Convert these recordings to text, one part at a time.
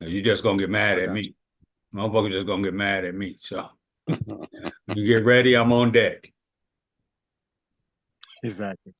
You just gonna get mad I at got me. Motherfucker just gonna get mad at me. So you get ready, I'm on deck. exactly.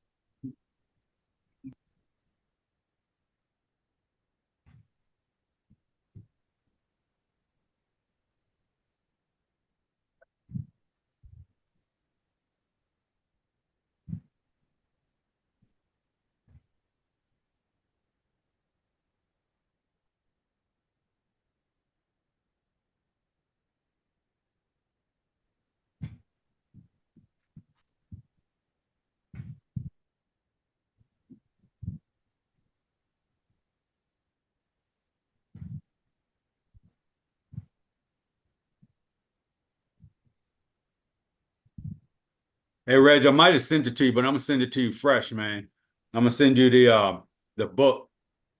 Hey Reg, I might have sent it to you, but I'm gonna send it to you fresh, man. I'm gonna send you the book,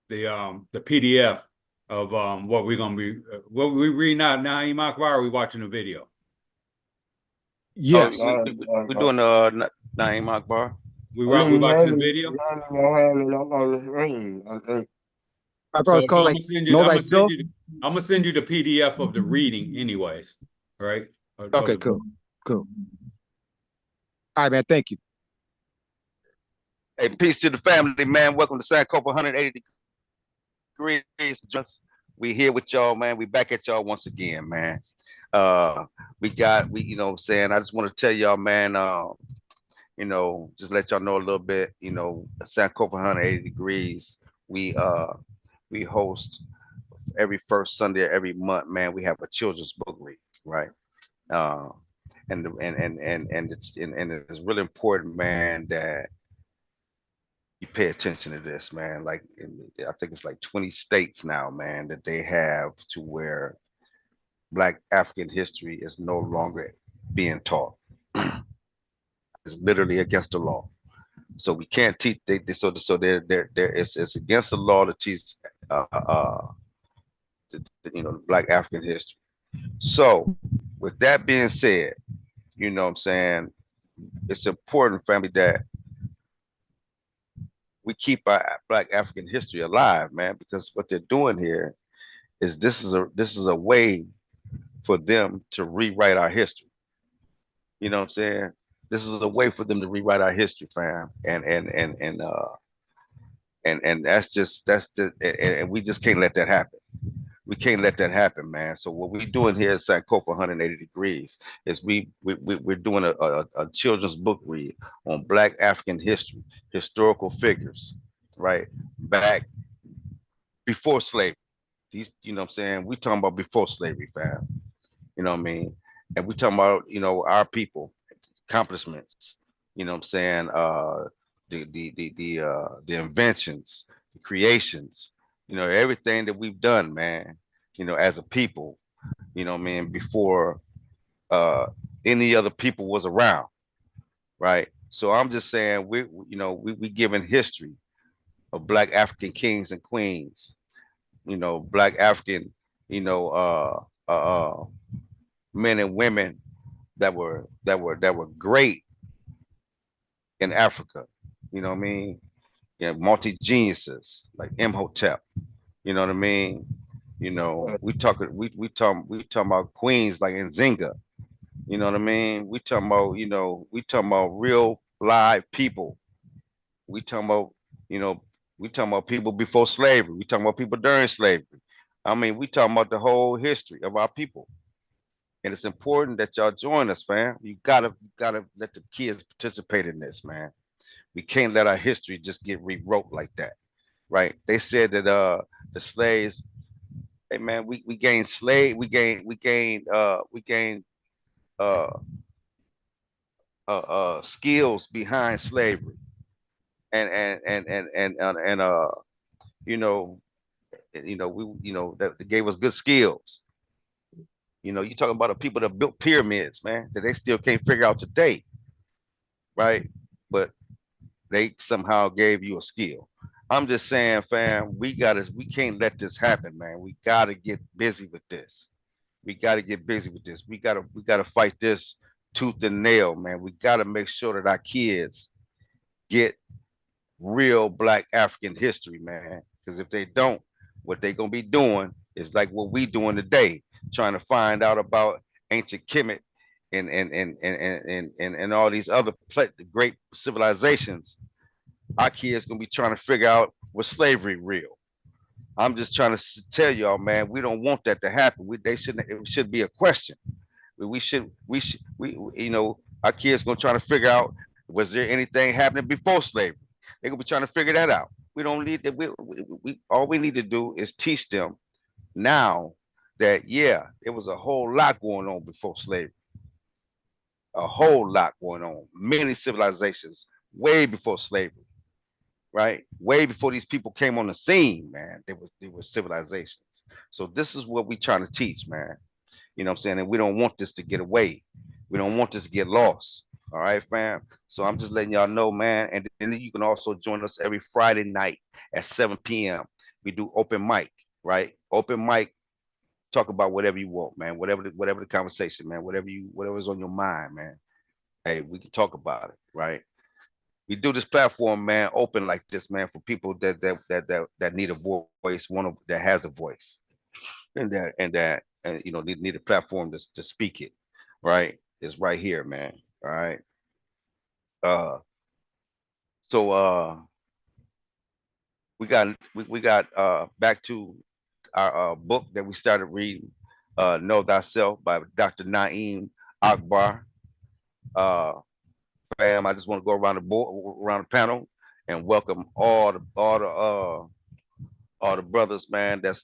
the PDF of what we're gonna be what we reading out now. Akbar, or are we watching the video? Oh, Yes. we're doing Naeem Akbar. We watching the video. I thought So, it's called I'm like gonna send you. Know Thyself. I'm gonna send you the PDF of the reading, anyways. Right? Of Okay, the book. cool. Cool. All right, man. Thank you. Hey, peace to the family, man. Welcome to Sankofa 180 degrees. Just we here with y'all, man. We back at y'all once again, man. Uh, we you know what I'm saying. I just want to tell y'all, man. Just let y'all know a little bit. Sankofa 180 degrees. We uh we host every first Sunday of every month, man. We have a children's book read, right? Uh, and it's really important, man, that you pay attention to this, man. Like I think it's like 20 states now, man, that they have to where Black African history is no longer being taught. It's literally against the law. So we can't teach. So it's against the law to teach, Black African history. So with that being said, you know what I'm saying, it's important, family, that we keep our Black African history alive, man, because what they're doing here is this is a way for them to rewrite our history. You know what I'm saying? This is a way for them to rewrite our history, fam. And and we just can't let that happen. We can't let that happen, man. So what we're doing here at Sankofa 180 degrees is we're doing a children's book read on Black African history, historical figures, right? Back before slavery. These, you know what I'm saying? We talking about before slavery, fam. You know what I mean? And we talking about, our people, accomplishments, you know what I'm saying? The inventions, the creations, everything that we've done, man, as a people, you know what I mean, before uh any other people was around, right? So I'm just saying we giving history of Black African kings and queens, Black African, you know, men and women that were great in Africa. You know what I mean? Multi geniuses like Imhotep. You know what I mean? We talking about queens like Nzinga. You know what I mean? We talking about real live people. We talking about you know we talking about people before slavery. We talking about people during slavery. I mean, we talking about the whole history of our people. And it's important that y'all join us, fam. You gotta let the kids participate in this, man. We can't let our history just get rewrote like that, right? They said that the slaves, hey man, we gained slave, we gained uh skills behind slavery, and you know that gave us good skills. You talking about the people that built pyramids, man, that they still can't figure out today, right? But they somehow gave you a skill. I'm just saying, fam, we can't let this happen, man. We gotta get busy with this. We gotta get busy with this. We gotta fight this tooth and nail, man. We gotta make sure that our kids get real Black African history, man. Because if they don't, what they gonna be doing It's like what we doing today, trying to find out about ancient Kemet and all these other great civilizations. Our kids gonna be trying to figure out was slavery real. I'm just trying to tell y'all, man, we don't want that to happen. They shouldn't. It should be a question. Our kids gonna try to figure out was there anything happening before slavery. They gonna be trying to figure that out. We don't need that. We all we need to do is teach them now that yeah, there was a whole lot going on before slavery, a whole lot going on. Many civilizations way before slavery, right? Way before these people came on the scene, man. There were civilizations. So this is what we trying to teach, man. You know what I'm saying? And we don't want this to get away. We don't want this to get lost. All right, fam. So I'm just letting y'all know, man. And then you can also join us every Friday night at 7 p.m. We do open mic, right? Open mic, talk about whatever you want, man. Whatever the conversation, man. Whatever's on your mind, man. Hey, we can talk about it, right? We do this platform, man, open like this, man, for people that need a voice, that has a voice, and need a platform to speak it, right? It's right here, man. All right. Uh, so we got back to our book that we started reading, Know Thyself by Dr. Naeem Akbar. Uh, fam, I just want to go around the board, around the panel, and welcome all the brothers, man. That's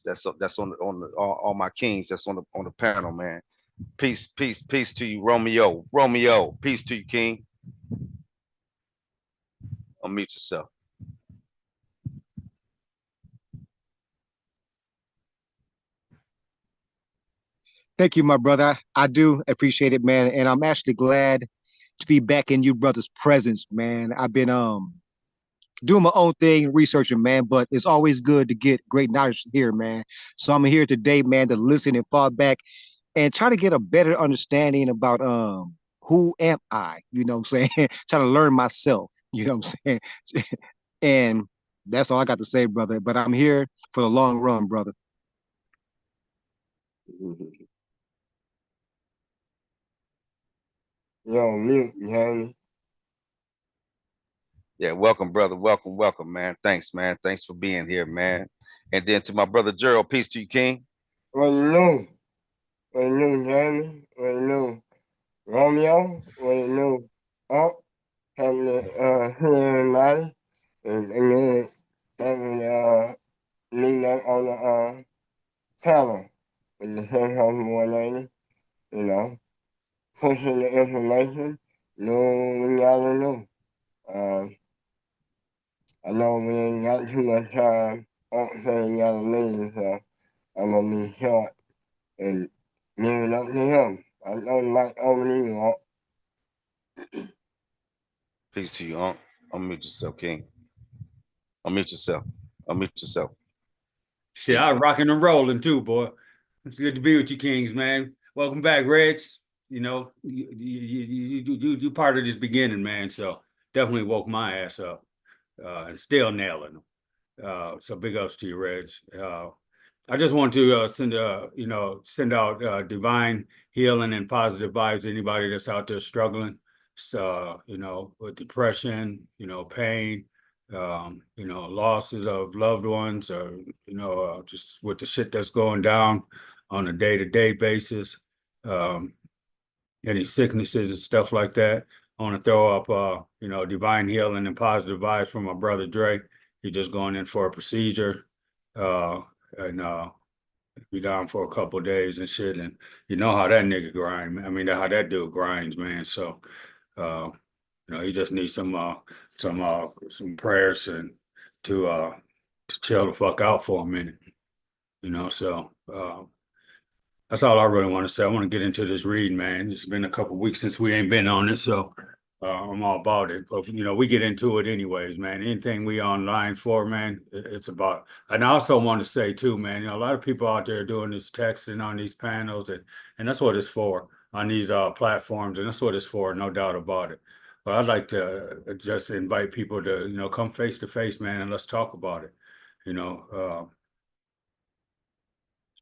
all my kings that's on the panel, man. Peace to you, Romeo. Romeo, peace to you, King. Unmute yourself. Thank you, my brother. I do appreciate it, man. And I'm actually glad to be back in you brother's presence, man. I've been doing my own thing, researching, man, but it's always good to get great knowledge here, man. So I'm here today, man, to listen and fall back and try to get a better understanding about who am I, you know what I'm saying? Trying to learn myself, you know what I'm saying? And that's all I got to say, brother. But I'm here for the long run, brother. Yo, mute, you hear me? Yeah, welcome, brother. Welcome, man. Thanks, man. Thanks for being here, man. And then to my brother Gerald, peace to you, King. What you know? What you know, Jeremy? What you know? Romeo? What you know? Up? Having hear everybody? And then having meeting up on the panel with the same house more lady, you know, pushing the information. No, we gotta know. Um, I know we ain't got too much time. Saying you gotta leave, so I'm gonna be short and leave it up to him. I don't like over to you, Unc. Peace to you, Unc. Unmute yourself, King. Unmute yourself. Unmute yourself. Shit, I rocking and rolling too, boy. It's good to be with you, Kings, man. Welcome back, Reg. You know, you part of this beginning, man. So definitely woke my ass up and still nailing them. So big ups to you, Reg. I just want to send out divine healing and positive vibes to anybody that's out there struggling. So, with depression, pain, losses of loved ones, or, just with the shit that's going down on a day-to-day basis, um, any sicknesses and stuff like that. I want to throw up, divine healing and positive vibes from my brother Dre. He's just going in for a procedure, and be down for a couple of days and shit. And you know how that nigga grind. I mean, how that dude grinds, man. So, uh, he just needs some prayers and to chill the fuck out for a minute. So that's all I really want to say. I want to get into this read, man. It's been a couple of weeks since we ain't been on it, so I'm all about it. But we get into it anyways, man. Anything we online for, man, it's about. And I also want to say too, man, a lot of people out there doing this texting on these panels, and that's what it's for on these platforms, and that's what it's for, no doubt about it. But I'd like to just invite people to, come face to face, man, and let's talk about it. It's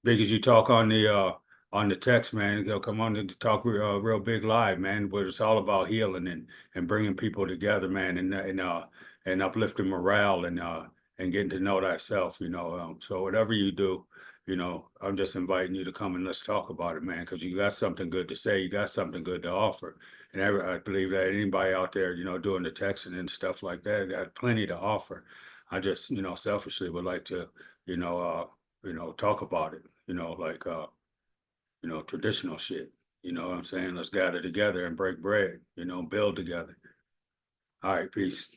big as you talk on the text, man. They'll come on to talk real big live, man. But it's all about healing and bringing people together, man, and uplifting morale and getting to know thyself, you know. So whatever you do, you know, I'm just inviting you to come and let's talk about it, man, because you got something good to say, you got something good to offer, and I believe that anybody out there, you know, doing the texting and stuff like that, got plenty to offer. I just, you know, selfishly would like to, you know, talk about it, you know, like, you know, traditional shit. You know what I'm saying? Let's gather together and break bread, you know, build together. All right, peace.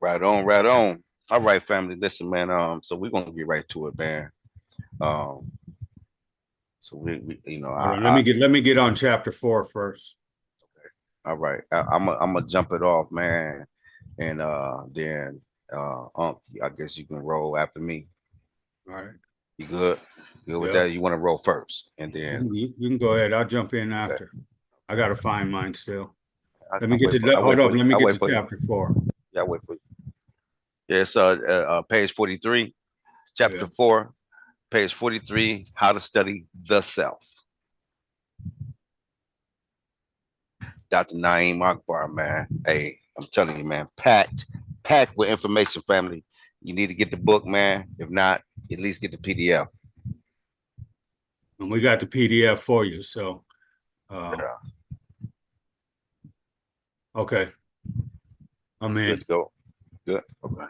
Right on, right on. All right, family. Listen, man. So we're gonna get right to it, man. Um, so we you know, Hold on, let me get on chapter 4 first. all right. I'm gonna jump it off, man, and then I guess you can roll after me. All right. You good? Good with Yeah. that? You want to roll first, and then You can go ahead. I'll jump in okay. after. I gotta find mine still. I, Let I me get wait to for I hold wait up. for you. Let me I get wait to for you. chapter 4. Yeah, I wait for you. Yeah, it's page 43, chapter Yeah. 4, page 43. How to study the self. Dr. Naeem Akbar, man. Hey, I'm telling you, man, packed with information, family. You need to get the book, man. If not, at least get the PDF. And we got the PDF for you. So Yeah, okay. I'm good in. to go. Good. Okay.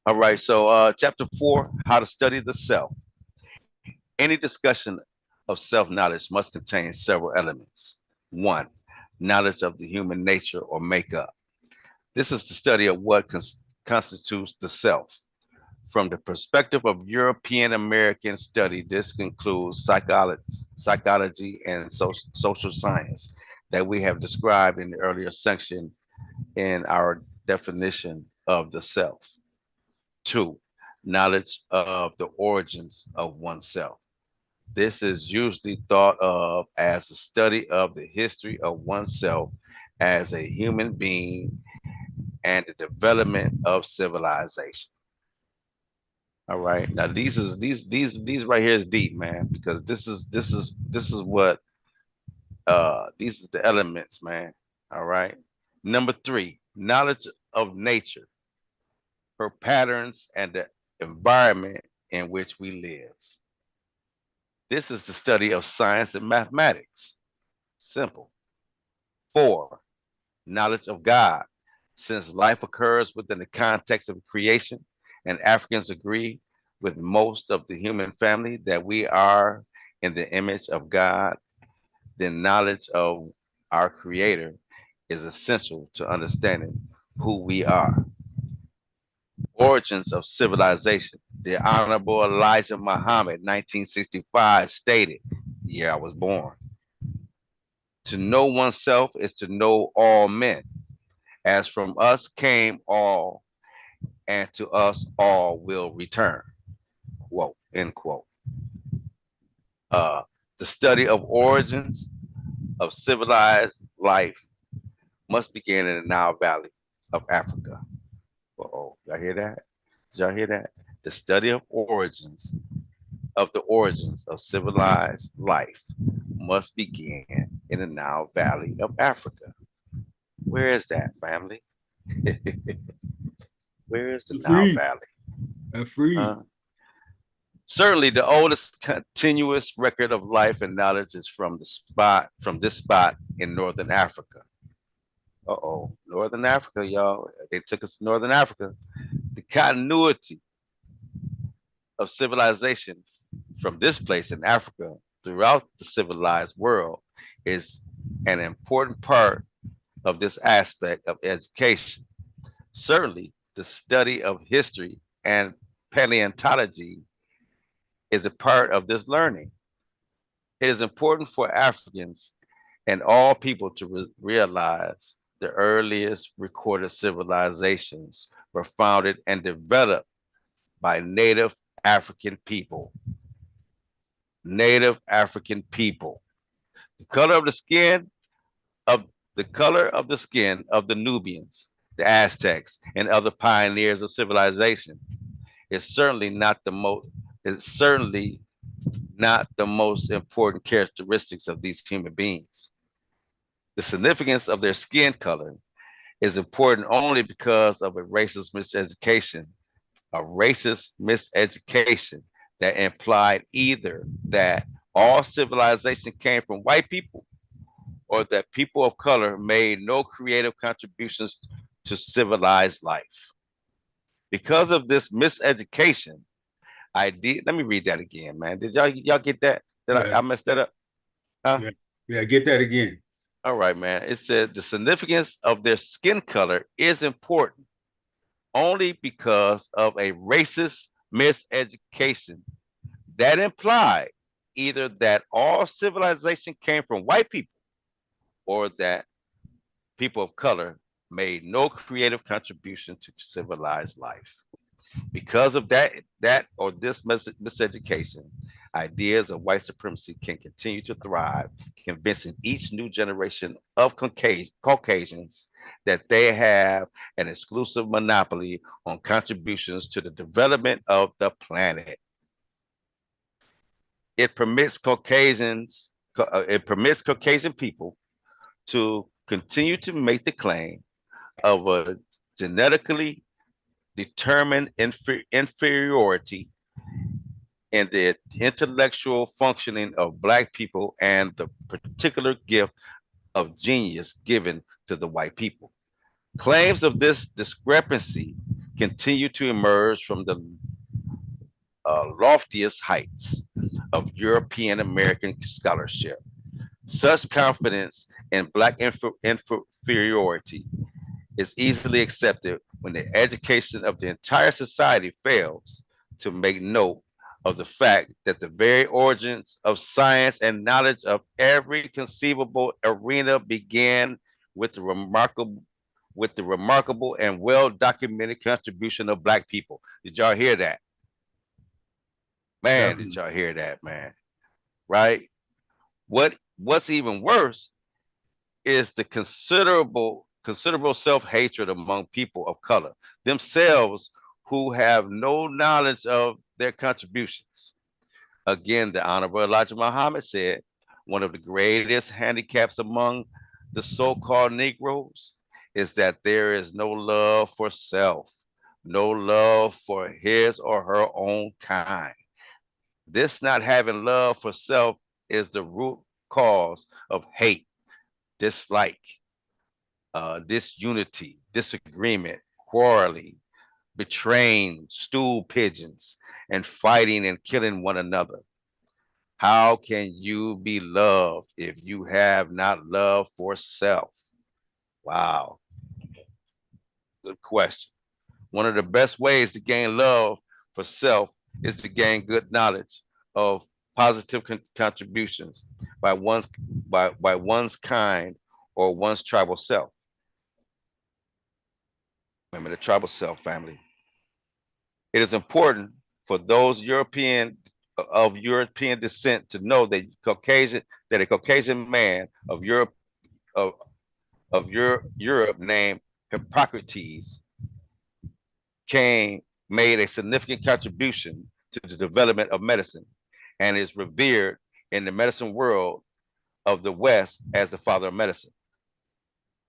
All right. So, chapter 4, how to study the self. Any discussion of self knowledge must contain several elements. One, knowledge of the human nature or makeup. This is the study of what constitutes the self. From the perspective of European American study, this includes psychology and social science that we have described in the earlier section in our definition of the self. Two, knowledge of the origins of oneself. This is usually thought of as the study of the history of oneself as a human being and the development of civilization. All right. Now these right here is deep, man, because this is what these are the elements, man. All right. Number 3, knowledge of nature, her patterns, and the environment in which we live. This is the study of science and mathematics. Simple. 4, knowledge of God. Since life occurs within the context of creation, and Africans agree with most of the human family that we are in the image of God, then knowledge of our Creator is essential to understanding who we are. Origins of civilization. The Honorable Elijah Muhammad, 1965, stated, the year I was born, to know oneself is to know all men. As from us came all, and to us all will return. Quote, end quote. Uh, the study of origins of civilized life must begin in the Nile Valley of Africa. Uh-oh, y'all hear that? Did y'all hear that? The study of the origins of civilized life must begin in the Nile Valley of Africa. Where is that, family? Where is the I'm Nile free. Valley? I'm free. Certainly, the oldest continuous record of life and knowledge is from this spot in Northern Africa. Uh-oh, Northern Africa, y'all. They took us to Northern Africa. The continuity of civilization from this place in Africa throughout the civilized world is an important part of this aspect of education. Certainly, the study of history and paleontology is a part of this learning. It is important for Africans and all people to realize the earliest recorded civilizations were founded and developed by native African people. Native African people. The color of the skin of the color of the skin of the Nubians the Aztecs, and other pioneers of civilization. It's certainly not the most. It's certainly not the most important characteristics of these human beings. The significance of their skin color is important only because of a racist miseducation that implied either that all civilization came from white people or that people of color made no creative contributions to civilized life. Because of this miseducation, let me read that again, man. Did y'all get that? Did Yeah, I messed that up? Huh? yeah, yeah. Get that again. All right, man. It said the significance of their skin color is important only because of a racist miseducation that implied either that all civilization came from white people or that people of color made no creative contribution to civilized life. Because of this miseducation, ideas of white supremacy can continue to thrive, convincing each new generation of Caucasians that they have an exclusive monopoly on contributions to the development of the planet. It permits Caucasian people to continue to make the claim of a genetically determined inferiority in the intellectual functioning of Black people and the particular gift of genius given to the white people. Claims of this discrepancy continue to emerge from the loftiest heights of European American scholarship. Such confidence in Black inferiority is easily accepted when the education of the entire society fails to make note of the fact that the very origins of science and knowledge of every conceivable arena began with the remarkable and well documented contribution of Black people. Did y'all hear that? Man, did Definitely. y'all hear that, man? Right? What's even worse is the considerable self-hatred among people of color themselves who have no knowledge of their contributions. Again, the Honorable Elijah Muhammad said, one of the greatest handicaps among the so-called Negroes is that there is no love for self, no love for his or her own kind. This not having love for self is the root cause of hate, dislike, disunity, disagreement, quarreling, betraying, stool pigeons, and fighting and killing one another. How can you be loved if you have not love for self? Wow, good question. One of the best ways to gain love for self is to gain good knowledge of positive contributions by one's kind or one's tribal self. Remember the tribal self family. It is important for those European descent to know that a Caucasian man of of, Europe named Hippocrates made a significant contribution to the development of medicine and is revered in the medicine world of the West as the father of medicine.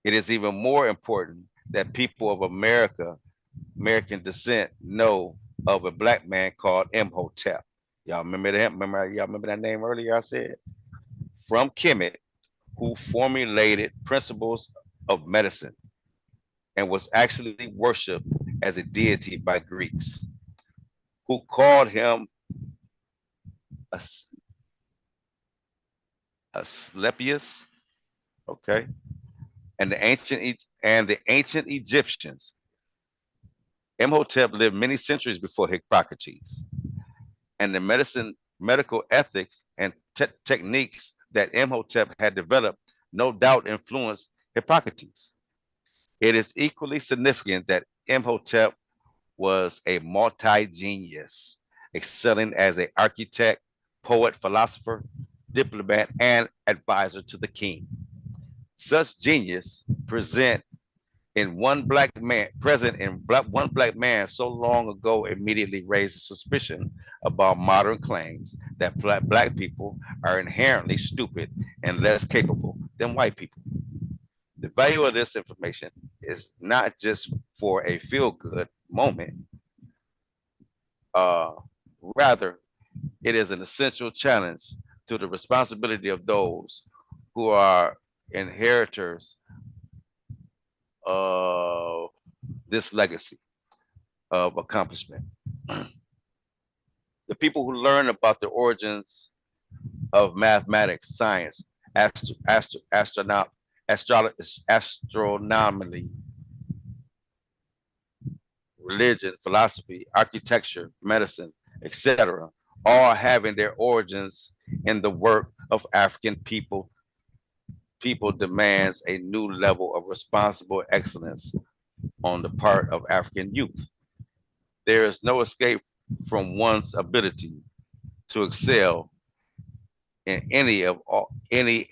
It is even more important that people of American descent know of a Black man called Imhotep. Y'all remember that? Y'all remember that name earlier? I said from Kemet, who formulated principles of medicine and was actually worshipped as a deity by Greeks, who called him Asclepius. Okay, and the ancient Egyptians. Imhotep lived many centuries before Hippocrates, and the medical ethics and techniques that Imhotep had developed no doubt influenced Hippocrates. It is equally significant that Imhotep was a multi-genius, excelling as an architect, poet, philosopher, diplomat, and advisor to the king. Such genius present in one black man present in one black man so long ago immediately raises suspicion about modern claims that black people are inherently stupid and less capable than white people. The value of this information is not just for a feel-good moment, uh, rather, it is an essential challenge to the responsibility of those who are inheritors of this legacy of accomplishment. The people who learn about the origins of mathematics, science, astronomy, religion, philosophy, architecture, medicine, etc., all having their origins in the work of African people demands a new level of responsible excellence on the part of African youth. There is no escape from one's ability to excel in any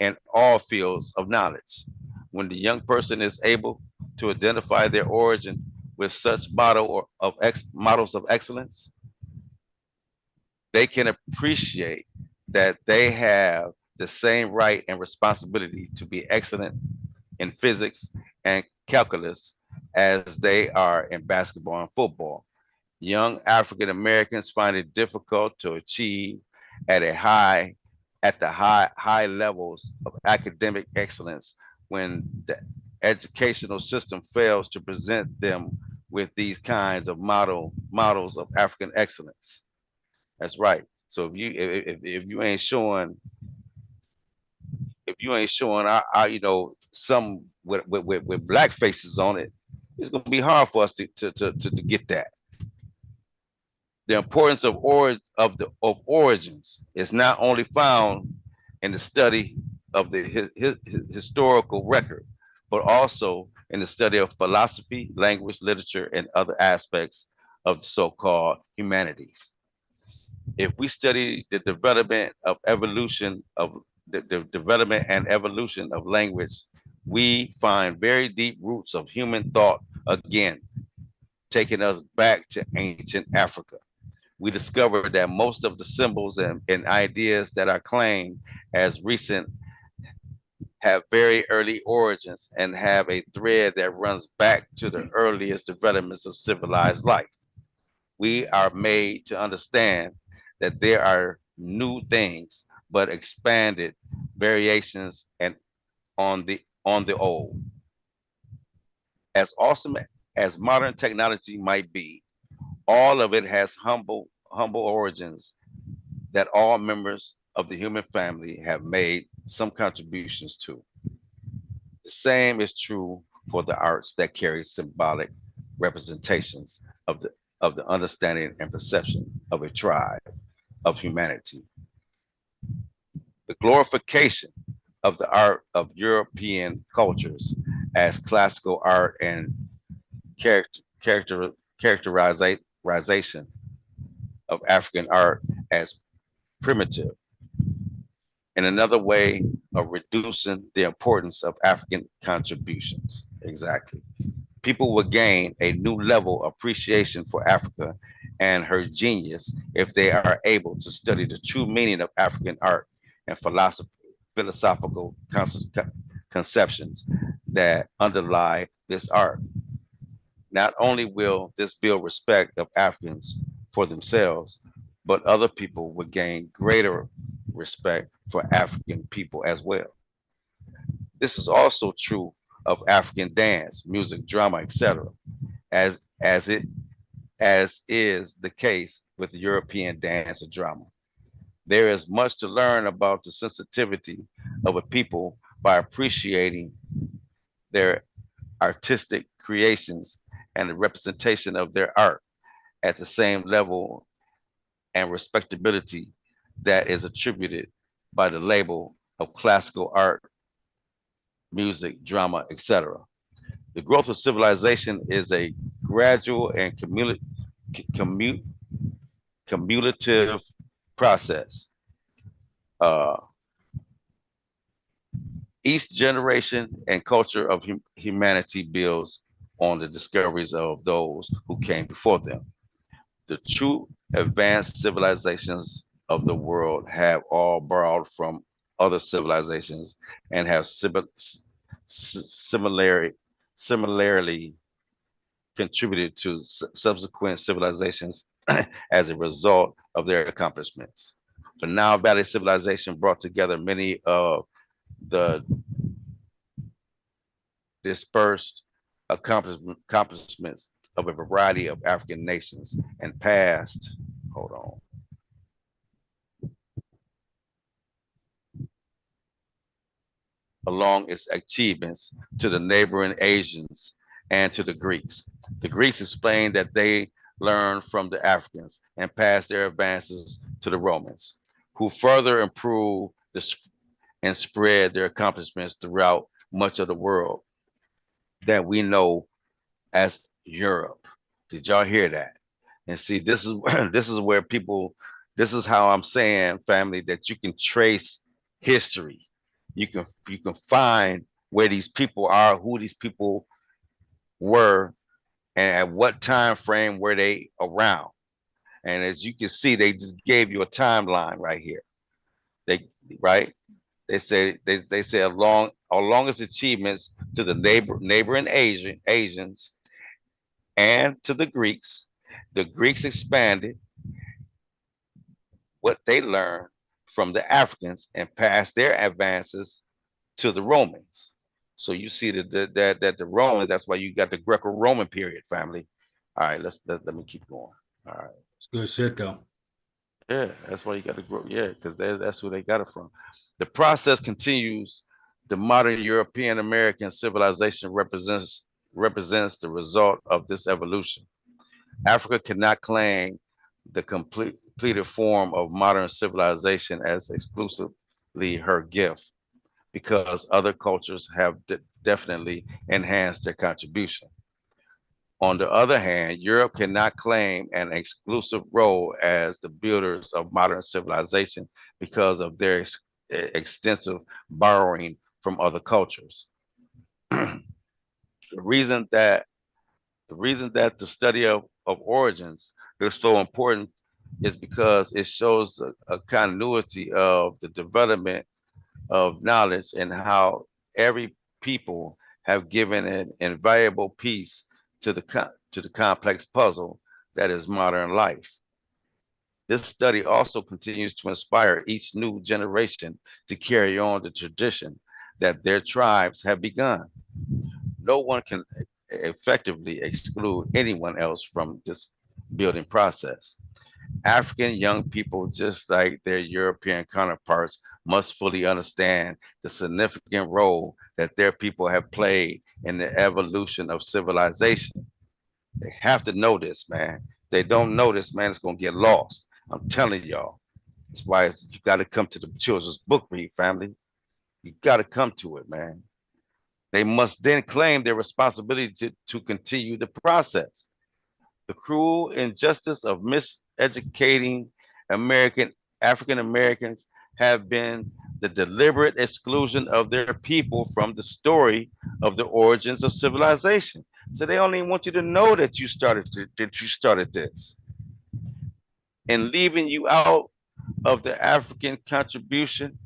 and all fields of knowledge. When the young person is able to identify their origin with such models of excellence, they can appreciate that they have the same right and responsibility to be excellent in physics and calculus as they are in basketball and football. Young African Americans find it difficult to achieve at a high at the high levels of academic excellence when the educational system fails to present them with these kinds of models of African excellence. That's right. So if you ain't showing our some with black faces on it, it's gonna be hard for us to get that. The importance of origins is not only found in the study of the his historical record, but also in the study of philosophy, language, literature, and other aspects of the so-called humanities. If we study the development and evolution of language, we find very deep roots of human thought again, taking us back to ancient Africa. We discovered that most of the symbols and ideas that are claimed as recent have very early origins and have a thread that runs back to the earliest developments of civilized life. We are made to understand that there are new things, but expanded variations and on the old. As awesome as modern technology might be, all of it has humble origins that all members of the human family have made some contributions to. The same is true for the arts that carry symbolic representations of the understanding and perception of a tribe of humanity. The glorification of the art of European cultures as classical art and characterization of African art as primitive, and another way of reducing the importance of African contributions. Exactly. People will gain a new level of appreciation for Africa and her genius if they are able to study the true meaning of African art and philosophical conceptions that underlie this art. Not only will this build respect of Africans for themselves, but other people will gain greater respect for African people as well. This is also true of African dance, music, drama, etc., as as it as is the case with European dance and drama. There is much to learn about the sensitivity of a people by appreciating their artistic creations and the representation of their art at the same level and respectability that is attributed by the label of classical art, music, drama, etc. The growth of civilization is a gradual and commu- cumulative process. Uh, each generation and culture of humanity builds on the discoveries of those who came before them. The true advanced civilizations of the world have all borrowed from other civilizations and have similarly contributed to subsequent civilizations as a result of their accomplishments. The Nile Valley civilization brought together many of the dispersed accomplishments of a variety of African nations and passed, hold on, along its achievements to the neighboring Asians and to the Greeks. The Greeks explained that they learned from the Africans and passed their advances to the Romans, who further improved and spread their accomplishments throughout much of the world that we know as Europe. Did y'all hear that? And see, this is this is where people, this is how I'm saying, family, that you can trace history. You can find where these people are, who these people were, and at what time frame were they around. And as you can see, they just gave you a timeline right here. They right. They say along its achievements to the neighboring Asians and to the Greeks expanded what they learned from the Africans and passed their advances to the Romans. So you see that the Romans, that's why you got the Greco-Roman period, family. All right, let me keep going. All right. It's good shit though. Yeah, that's why you got to grow. Yeah, because that's where they got it from. The process continues. The modern European American civilization represents the result of this evolution. Africa cannot claim the completed form of modern civilization as exclusively her gift, because other cultures have definitely enhanced their contribution. On the other hand, Europe cannot claim an exclusive role as the builders of modern civilization because of their extensive borrowing from other cultures. the reason that the study of origins is so important is because it shows a continuity of the development of knowledge and how every people have given an invaluable piece to the complex puzzle that is modern life. This study also continues to inspire each new generation to carry on the tradition that their tribes have begun. No one can effectively exclude anyone else from this building process. African young people, just like their European counterparts, must fully understand the significant role that their people have played in the evolution of civilization. They have to know this, man. If they don't know this, man, it's gonna get lost. I'm telling y'all. That's why you got to come to the children's book read, family. You got to come to it, man. They must then claim their responsibility to continue the process. The cruel injustice of miseducating African Americans have been the deliberate exclusion of their people from the story of the origins of civilization. So they only want you to know that you started this. And leaving you out of the African contribution,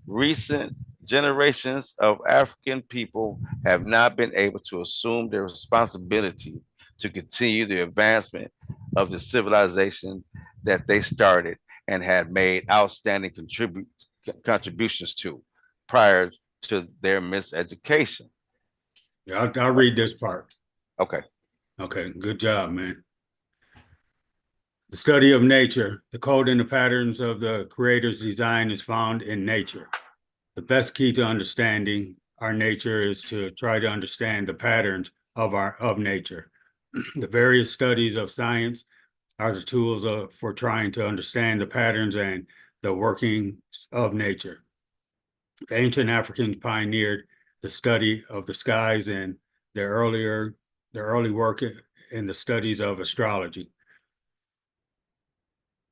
recent generations of African people have not been able to assume their responsibility to continue the advancement of the civilization that they started and had made outstanding contributions to prior to their miseducation. Yeah, I'll read this part. Okay. Okay, good job, man. The study of nature, the code and the patterns of the creator's design is found in nature. The best key to understanding our nature is to try to understand the patterns of nature. The various studies of science are the tools for trying to understand the patterns and the workings of nature. The ancient Africans pioneered the study of the skies and their early work in the studies of astrology.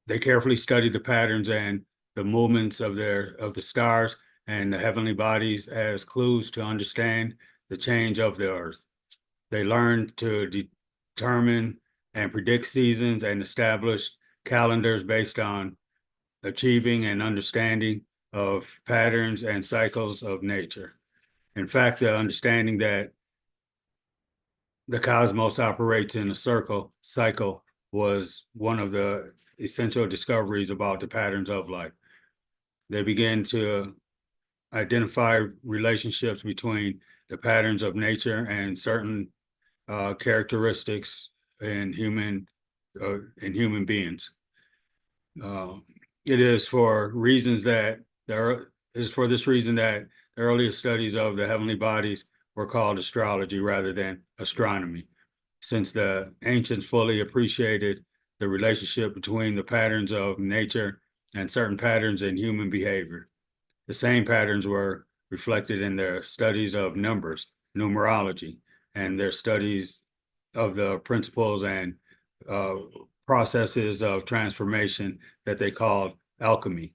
They carefully studied the patterns and the movements of the stars and the heavenly bodies as clues to understand the change of the earth. They learned to determine and predict seasons and establish calendars based on achieving and understanding of patterns and cycles of nature. In fact, the understanding that the cosmos operates in a cycle was one of the essential discoveries about the patterns of life. They began to identify relationships between the patterns of nature and certain characteristics in human beings. It is for this reason that the earliest studies of the heavenly bodies were called astrology rather than astronomy, since the ancients fully appreciated the relationship between the patterns of nature and certain patterns in human behavior. The same patterns were reflected in their studies of numbers, numerology, and their studies of the principles and processes of transformation that they called alchemy.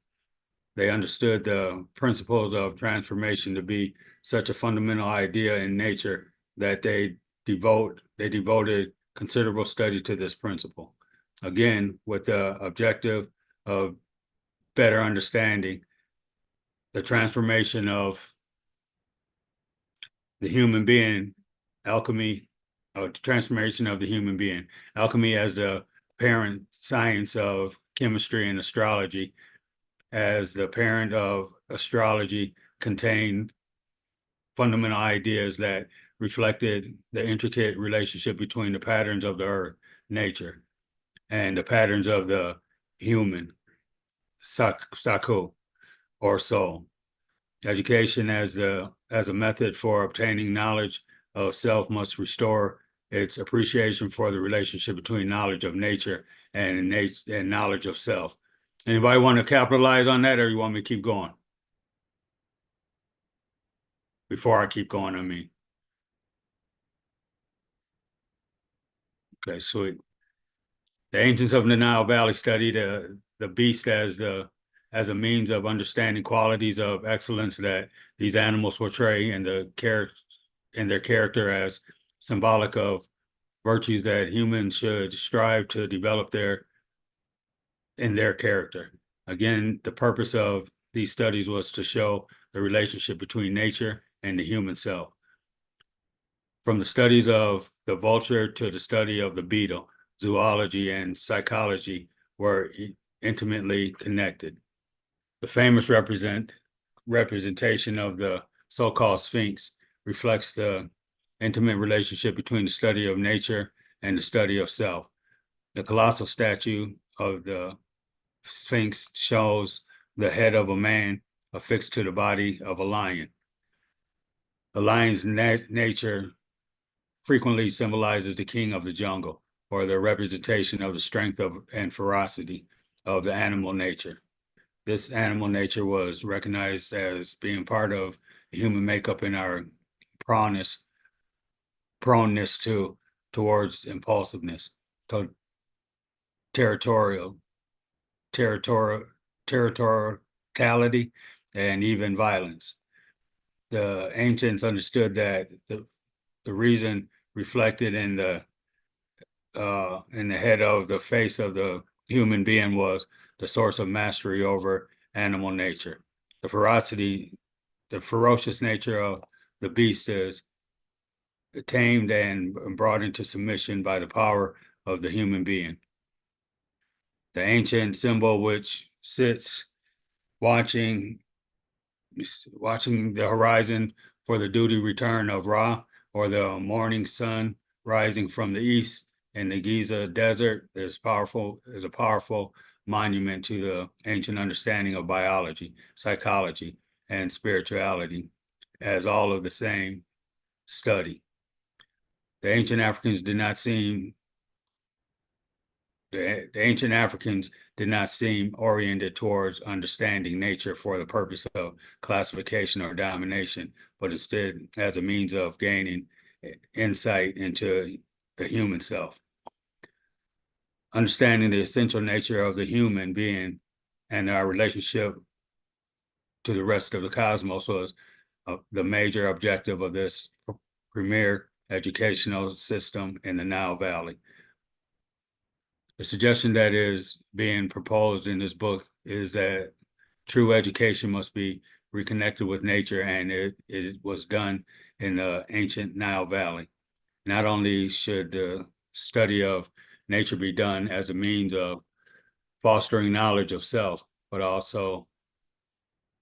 They understood the principles of transformation to be such a fundamental idea in nature that they devoted considerable study to this principle. Again, with the objective of better understanding the transformation of the human being, alchemy, or the transformation of the human being. Alchemy as the parent science of chemistry and astrology, as the parent of astrology, contained fundamental ideas that reflected the intricate relationship between the patterns of the earth, nature, and the patterns of the human, saku, or soul. Education as a method for obtaining knowledge of self must restore its appreciation for the relationship between knowledge of nature and knowledge of self. Anybody want to capitalize on that, or you want me to keep going? Before I keep going, I mean. Okay, sweet. The ancients of the Nile Valley studied the beast as a means of understanding qualities of excellence that these animals portray in their character as symbolic of virtues that humans should strive to develop in their character. Again, the purpose of these studies was to show the relationship between nature and the human self. From the studies of the vulture to the study of the beetle, zoology and psychology were intimately connected. The famous representation of the so-called Sphinx reflects the intimate relationship between the study of nature and the study of self. The colossal statue of the Sphinx shows the head of a man affixed to the body of a lion. The lion's nature frequently symbolizes the king of the jungle, or the representation of the strength and ferocity of the animal nature. This animal nature was recognized as being part of the human makeup in our proneness towards impulsiveness, territoriality, and even violence. The ancients understood that the reason reflected in the head of the face of the human being was the source of mastery over animal nature. The ferocious nature of the beast is tamed and brought into submission by the power of the human being. The ancient symbol which sits watching the horizon for the duty return of Ra, or the morning sun rising from the east in the Giza desert, is a powerful monument to the ancient understanding of biology, psychology, and spirituality as all of the same study. The ancient Africans did not seem oriented towards understanding nature for the purpose of classification or domination, but instead as a means of gaining insight into the human self. Understanding the essential nature of the human being and our relationship to the rest of the cosmos was the major objective of this premier educational system in the Nile Valley. The suggestion that is being proposed in this book is that true education must be reconnected with nature, and it was done in the ancient Nile Valley. Not only should the study of nature be done as a means of fostering knowledge of self, but also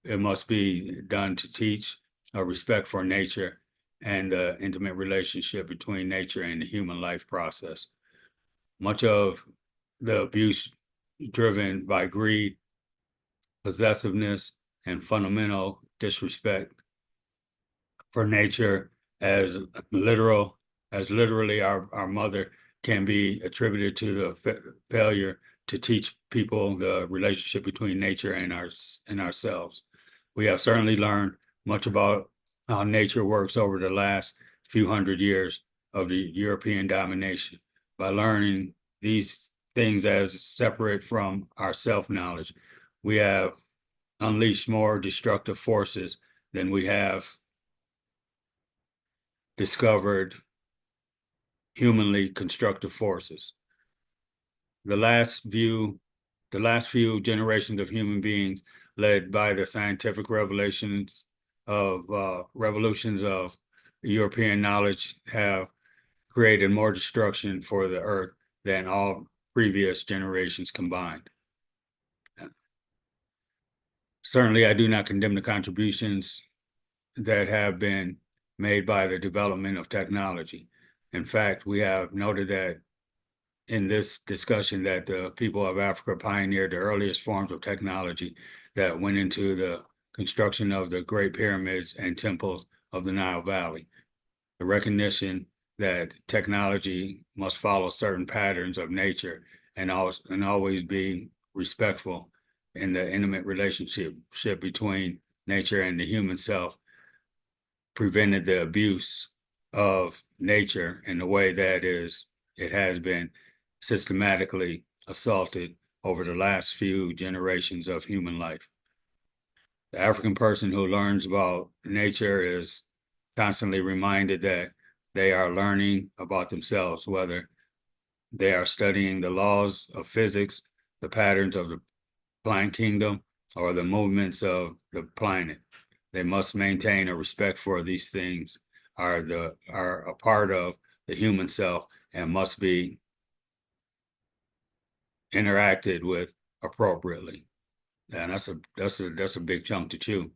it must be done to teach a respect for nature and the intimate relationship between nature and the human life process. Much of the abuse driven by greed, possessiveness, and fundamental disrespect for nature as literally our mother can be attributed to the failure to teach people the relationship between nature and ourselves. We have certainly learned much about how nature works over the last few hundred years of the European domination. By learning these things as separate from our self-knowledge, we have unleashed more destructive forces than we have discovered humanly constructive forces. The last few generations of human beings, led by the scientific revolutions of European knowledge, have created more destruction for the earth than all previous generations combined. Certainly, I do not condemn the contributions that have been made by the development of technology. In fact, we have noted that in this discussion that the people of Africa pioneered the earliest forms of technology that went into the construction of the Great Pyramids and temples of the Nile Valley. The recognition that technology must follow certain patterns of nature and always be respectful in the intimate relationship between nature and the human self prevented the abuse of nature in the way that it has been systematically assaulted over the last few generations of human life. The African person who learns about nature is constantly reminded that they are learning about themselves, whether they are studying the laws of physics, the patterns of the plant kingdom, or the movements of the planet. They must maintain a respect for these things, are a part of the human self and must be interacted with appropriately. And that's a big chunk to chew.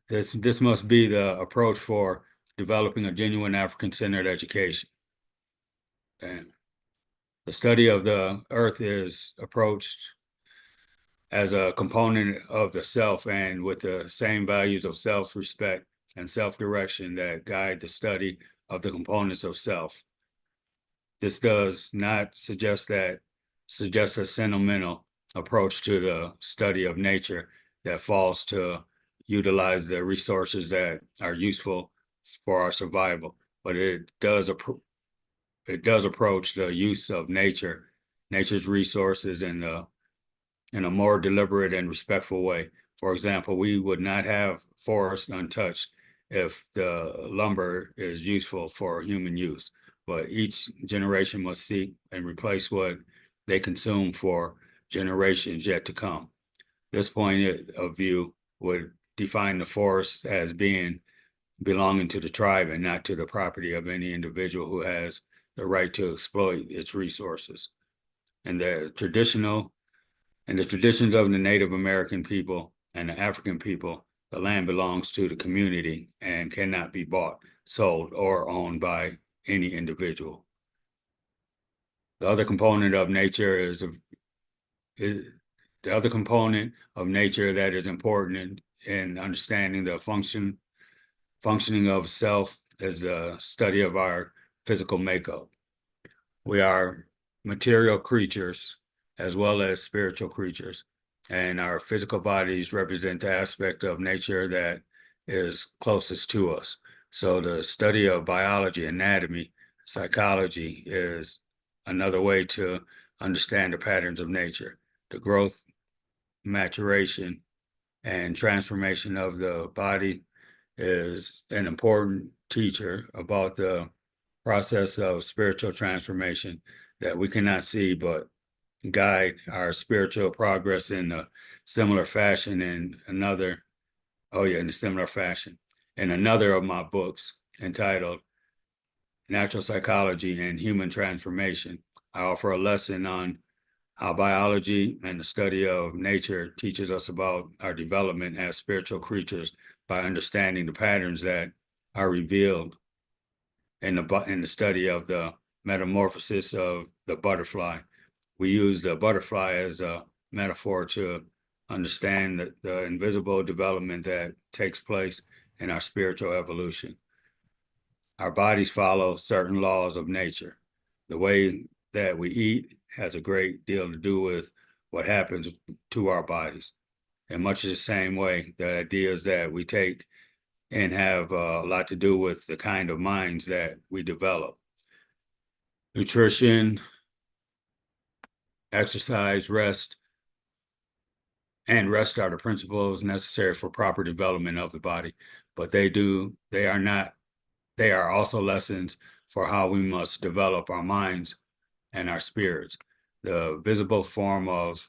This must be the approach for developing a genuine African-centered education. And the study of the earth is approached as a component of the self and with the same values of self-respect and self-direction that guide the study of the components of self. This does not suggest a sentimental approach to the study of nature that falls to utilize the resources that are useful for our survival, but it does approach the use of nature's resources in a more deliberate and respectful way. For example, we would not have forests untouched if the lumber is useful for human use, but each generation must seek and replace what they consume for generations yet to come. This point of view would define the forest as belonging to the tribe and not to the property of any individual who has the right to exploit its resources. And the traditions of the Native American people and the African people, the land belongs to the community and cannot be bought, sold, or owned by any individual. The other component of nature that is important in understanding the functioning of self is the study of our physical makeup. We are material creatures as well as spiritual creatures, and our physical bodies represent the aspect of nature that is closest to us. So the study of biology, anatomy, psychology is another way to understand the patterns of nature. The growth, maturation, and transformation of the body is an important teacher about the process of spiritual transformation that we cannot see, but guide our spiritual progress in a similar fashion in another, in a similar fashion. In another of my books entitled Natural Psychology and Human Transformation, I offer a lesson on how biology and the study of nature teaches us about our development as spiritual creatures by understanding the patterns that are revealed in the study of the metamorphosis of the butterfly. We use the butterfly as a metaphor to understand the invisible development that takes place in our spiritual evolution. Our bodies follow certain laws of nature. The way that we eat has a great deal to do with what happens to our bodies. In much the same way, the ideas that we take and have a lot to do with the kind of minds that we develop. Nutrition, exercise, rest are the principles necessary for proper development of the body, but they are also lessons for how we must develop our minds and our spirits. The visible form of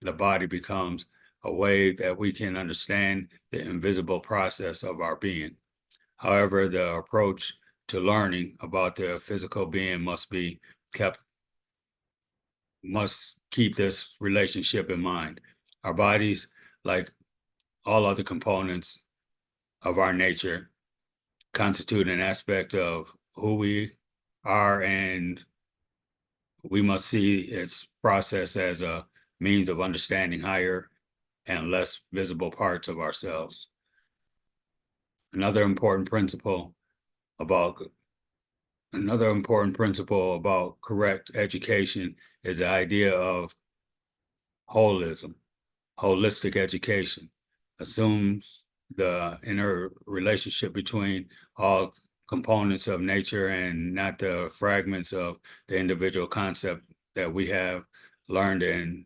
the body becomes a way that we can understand the invisible process of our being. However, the approach to learning about the physical being must keep this relationship in mind. Our bodies, like all other components of our nature, constitute an aspect of who we are, and we must see its process as a means of understanding higher and less visible parts of ourselves. Another important principle about correct education is the idea of holistic education. Assumes the inner relationship between all components of nature and not the fragments of the individual concept that we have learned in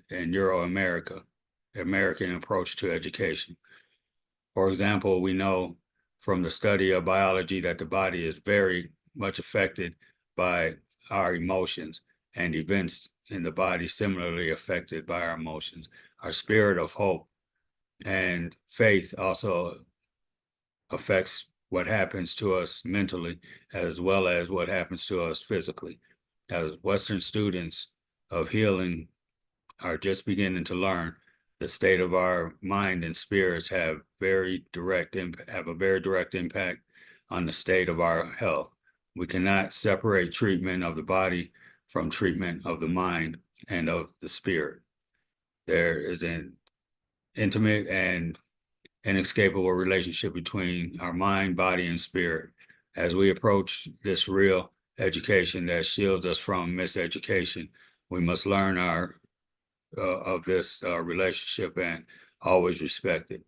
American approach to education. For example, we know from the study of biology that the body is very much affected by our emotions, and events in the body similarly affected by our emotions. Our spirit of hope and faith also affects what happens to us mentally as well as what happens to us physically. As Western students of healing are just beginning to learn, the state of our mind and spirits have a very direct impact on the state of our health. We cannot separate treatment of the body from treatment of the mind and of the spirit. There is an intimate and inescapable relationship between our mind, body, and spirit. As we approach this real education that shields us from miseducation, we must learn of this relationship and always respect it.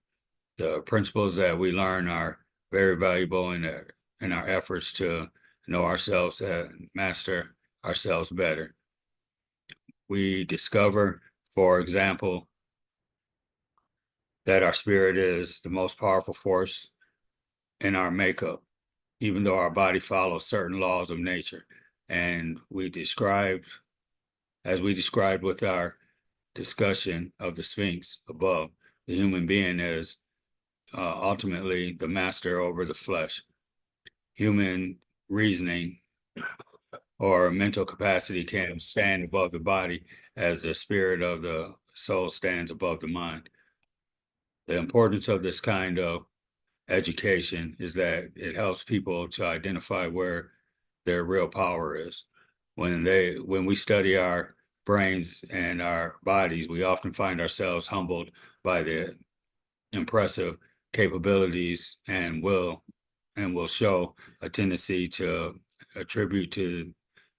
The principles that we learn are very valuable in our efforts to know ourselves and master ourselves better. We discover, for example, that our spirit is the most powerful force in our makeup, even though our body follows certain laws of nature. And as we described with our discussion of the Sphinx above, the human being is ultimately the master over the flesh. Human reasoning or mental capacity can stand above the body as the spirit of the soul stands above the mind. The importance of this kind of education is that it helps people to identify where their real power is. When we study our brains and our bodies, we often find ourselves humbled by the impressive capabilities and will show a tendency to attribute to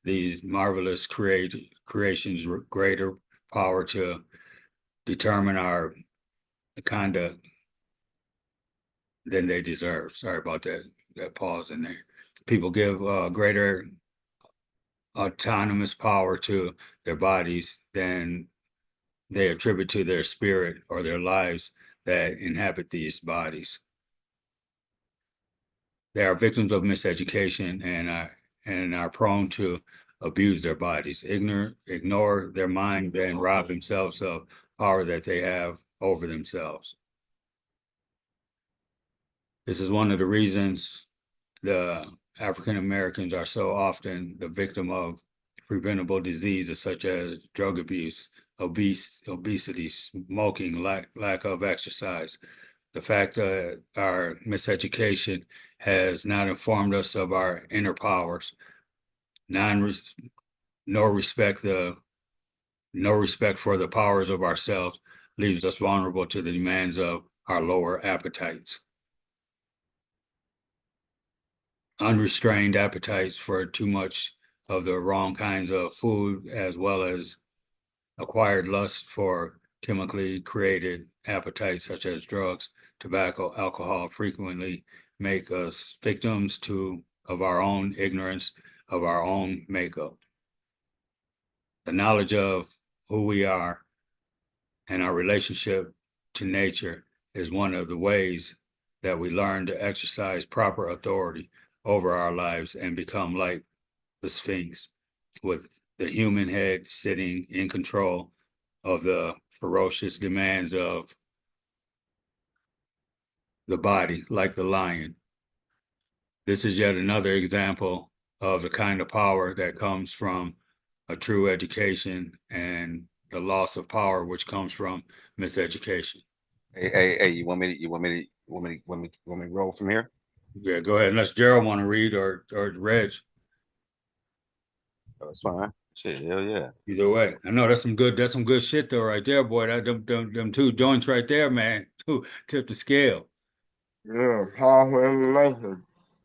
these marvelous creations greater power to determine our conduct than they deserve. Sorry about that pause in there. People give greater autonomous power to their bodies than they attribute to their spirit or their lives that inhabit these bodies. They are victims of miseducation and are prone to abuse their bodies, ignore their mind, and rob themselves of power that they have over themselves. This is one of the reasons the African Americans are so often the victim of preventable diseases such as drug abuse, obesity, smoking, lack of exercise. The fact that our miseducation has not informed us of our inner powers, no respect for the powers of ourselves, leaves us vulnerable to the demands of our lower appetites. Unrestrained appetites for too much of the wrong kinds of food, as well as acquired lust for chemically created appetites such as drugs, tobacco, alcohol, frequently make us victims of our own ignorance of our own makeup. The knowledge of who we are and our relationship to nature is one of the ways that we learn to exercise proper authority over our lives and become like the Sphinx, with the human head sitting in control of the ferocious demands of the body, like the lion. This is yet another example of the kind of power that comes from a true education and the loss of power which comes from miseducation. Hey, you want me to roll from here? Yeah, go ahead. Unless Gerald want to read or Reg. Oh, that's fine. Shit, hell yeah. Either way, I know that's some good shit though, right there, boy. Them two joints right there, man. Tip the scale. Yeah, powerful information.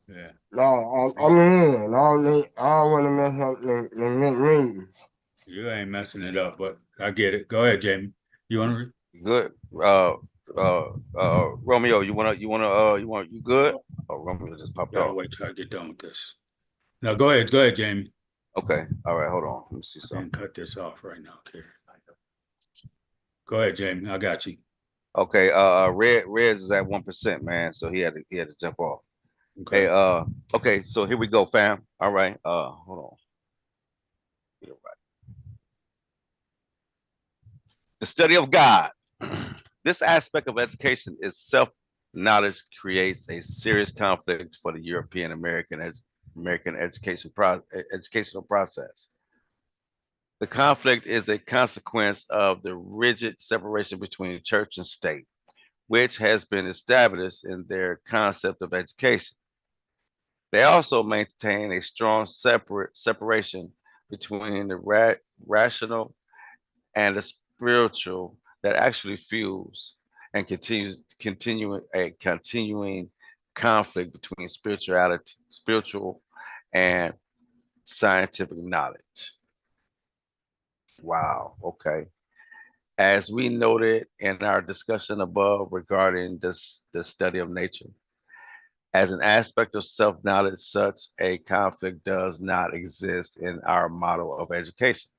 Yeah. No, I'm in. I don't want to mess up the next reading. You ain't messing it up, but I get it. Go ahead, Jamie. You want to read? Good. Romeo, you good? Oh, Romeo just popped Gotta off. wait till I get done with this. No, go ahead. Go ahead, Jamie. Okay. All right. Hold on. Let me see I can something. cut this off right now. Okay. Go ahead, Jamie. I got you. Okay. Reds is at 1%, man. So he had to jump off. Okay. Hey. Okay. So here we go, fam. All right. Hold on. Get it right. The study of God. This aspect of education is self-knowledge creates a serious conflict for the European American educational process. The conflict is a consequence of the rigid separation between church and state, which has been established in their concept of education. They also maintain a strong separation between the rational and the spiritual that actually fuels and continuing conflict between spiritual and scientific knowledge. Wow. Okay. As we noted in our discussion above regarding the study of nature, as an aspect of self-knowledge, such a conflict does not exist in our model of education.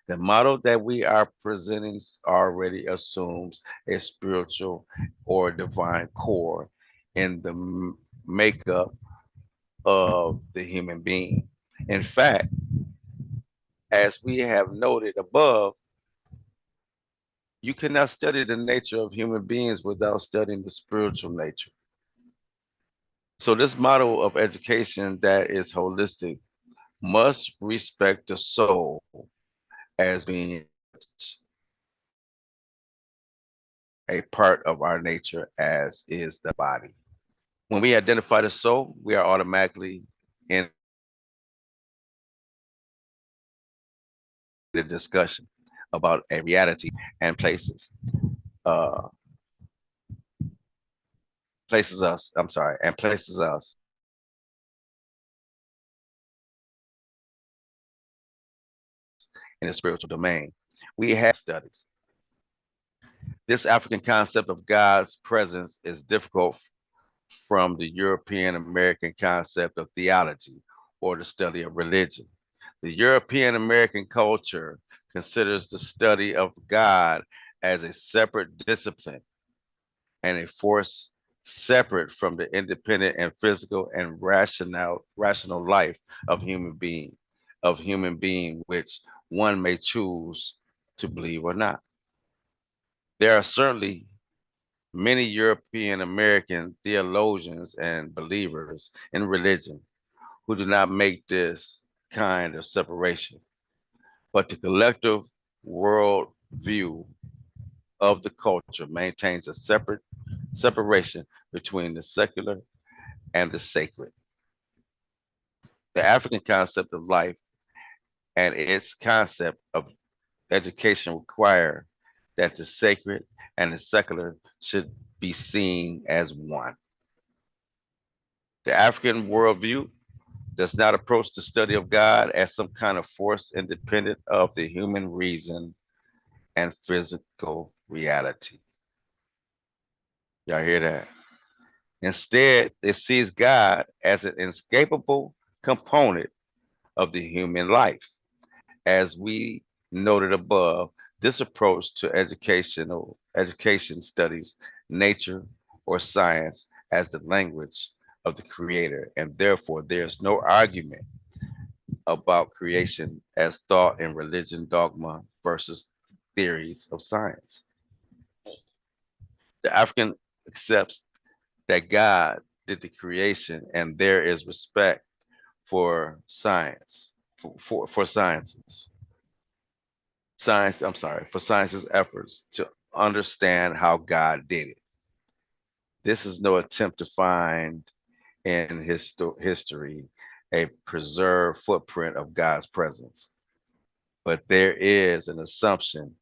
The model that we are presenting already assumes a spiritual or divine core in the makeup of the human being. In fact, as we have noted above, you cannot study the nature of human beings without studying the spiritual nature. So this model of education that is holistic must respect the soul as being a part of our nature as is the body. When we identify the soul, we are automatically in the discussion about a reality and uh, places us in the spiritual domain. We have studies. This African concept of God's presence is difficult from the European American concept of theology or the study of religion. The European American culture considers the study of God as a separate discipline and a force separate from the independent and physical and rational life of human being, which one may choose to believe or not. There are certainly many European American theologians and believers in religion who do not make this kind of separation, but the collective world view of the culture maintains a separation between the secular and the sacred. The African concept of life and its concept of education require that the sacred and the secular should be seen as one. The African worldview does not approach the study of God as some kind of force independent of the human reason and physical reality. Y'all hear that? Instead, it sees God as an inescapable component of the human life. As we noted above, this approach to education studies nature or science as the language of the creator, and therefore there's no argument about creation as thought in religion dogma versus theories of science. The African accepts that God did the creation and there is respect for science, for sciences. For science's efforts to understand how God did it. This is no attempt to find in history a preserved footprint of God's presence, but there is an assumption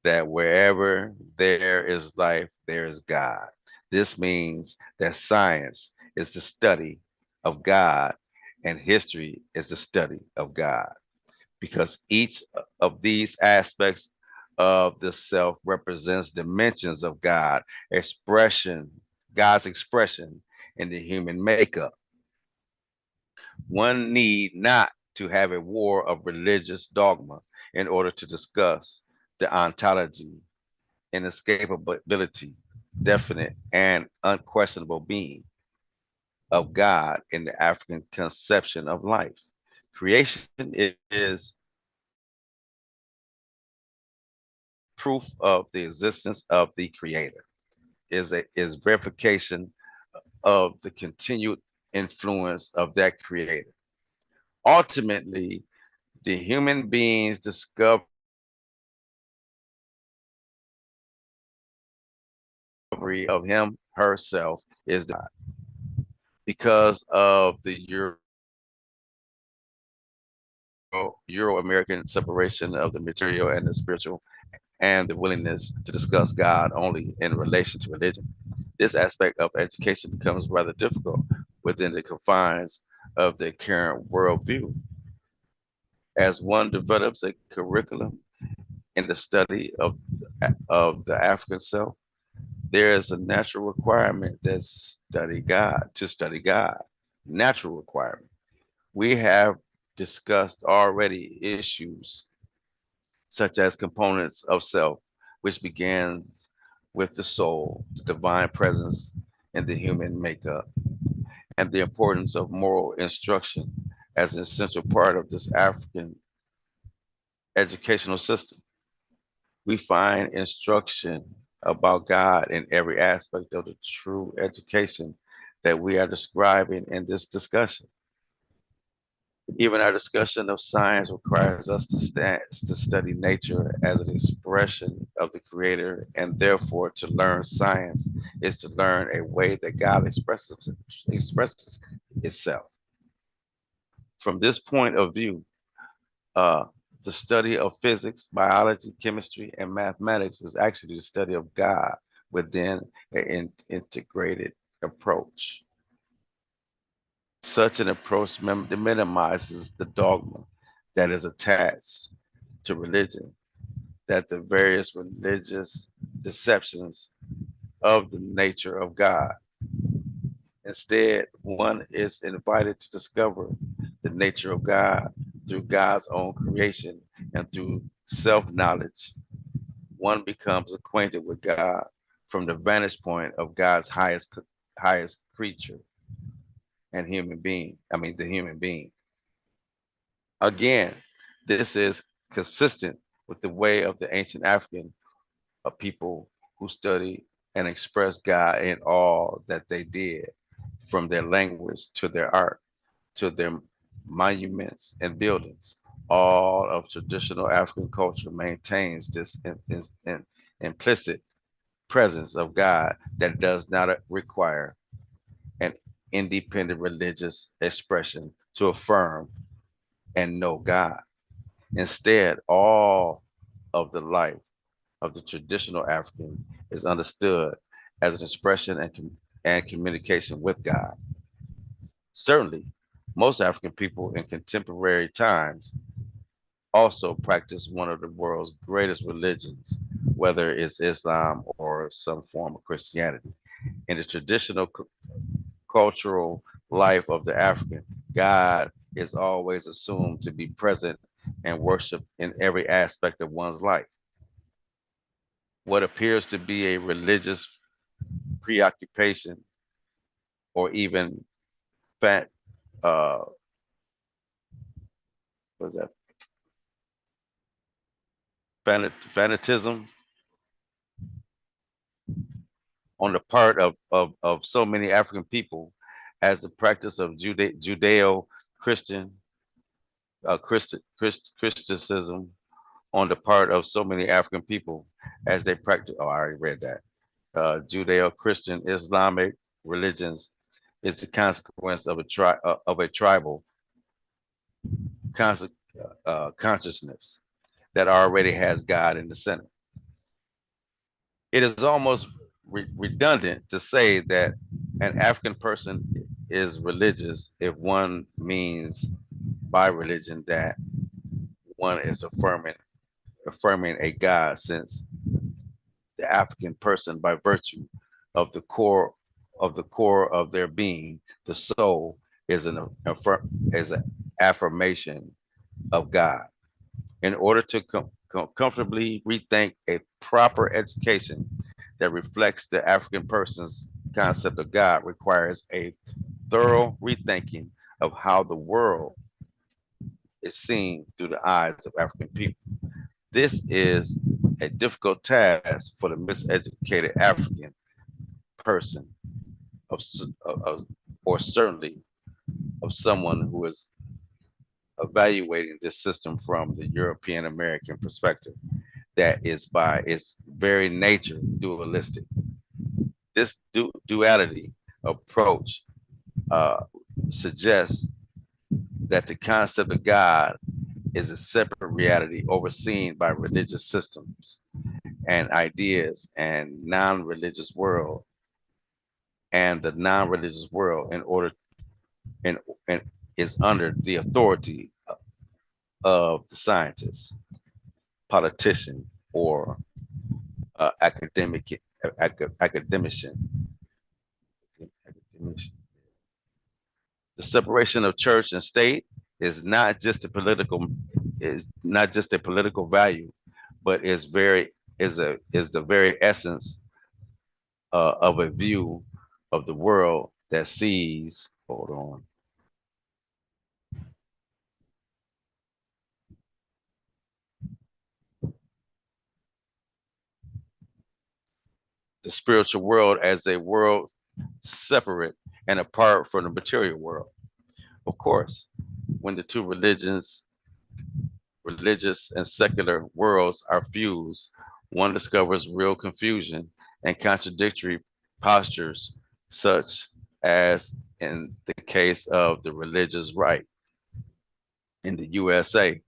that wherever there is life, there is God. This means that science is the study of God and history is the study of God, because each of these aspects of the self represents dimensions of God's expression in the human makeup. One need not to have a war of religious dogma in order to discuss the ontology, inescapability, definite and unquestionable being of God in the African conception of life. Creation is proof of the existence of the creator, is verification of the continued influence of that creator. Ultimately, the human being's discovery of him herself is the because of the Euro-American separation of the material and the spiritual and the willingness to discuss God only in relation to religion. This aspect of education becomes rather difficult within the confines of the current worldview. As one develops a curriculum in the study of the African self, there is a natural requirement that study God. Natural requirement. We have discussed already issues such as components of self, which begins with the soul, the divine presence in the human makeup, and the importance of moral instruction as an essential part of this African educational system. We find instruction about God in every aspect of the true education that we are describing in this discussion. Even our discussion of science requires us to study nature as an expression of the creator, and therefore to learn science is to learn a way that God expresses itself. From this point of view, uh, the study of physics, biology, chemistry, and mathematics is actually the study of God within an integrated approach. Such an approach minimizes the dogma that is attached to religion, that the various religious deceptions of the nature of God. Instead, one is invited to discover the nature of God through God's own creation and through self-knowledge. One becomes acquainted with God from the vantage point of God's highest creature and human being. I mean, the human being. Again, this is consistent with the way of the ancient African people who study and express God in all that they did, from their language to their art to their monuments and buildings. All of traditional African culture maintains this implicit presence of God that does not require an independent religious expression to affirm and know God. Instead, all of the life of the traditional African is understood as an expression and communication with God. Certainly, most African people in contemporary times also practice one of the world's greatest religions, whether it's Islam or some form of Christianity. In the traditional cultural life of the African, God is always assumed to be present and worshiped in every aspect of one's life. What appears to be a religious preoccupation or even fat, uh, what is that, fanatism on the part of so many African people as the practice of Judeo-Christian Christicism on the part of so many African people as they practice. Oh, I already read that. Judeo-Christian Islamic religions is the consequence of a tribal consciousness that already has God in the center. It is almost redundant to say that an African person is religious if one means by religion that one is affirming a God, since the African person, by virtue of the core of their being, the soul, is is an affirmation of God. In order to comfortably rethink a proper education that reflects the African person's concept of God requires a thorough rethinking of how the world is seen through the eyes of African people. This is a difficult task for the miseducated African person or certainly of someone who is evaluating this system from the European American perspective that is by its very nature dualistic. This duality approach uh, suggests that the concept of God is a separate reality overseen by religious systems and ideas and non-religious world and the non-religious world in order and, and is under the authority of the scientist, politician, or academician. The separation of church and state is not just a political value, but is the very essence of a view of the world that sees. Hold on. The spiritual world as a world separate and apart from the material world. Of course, when the two religious and secular worlds are fused, one discovers real confusion and contradictory postures, such as in the case of the religious right in the USA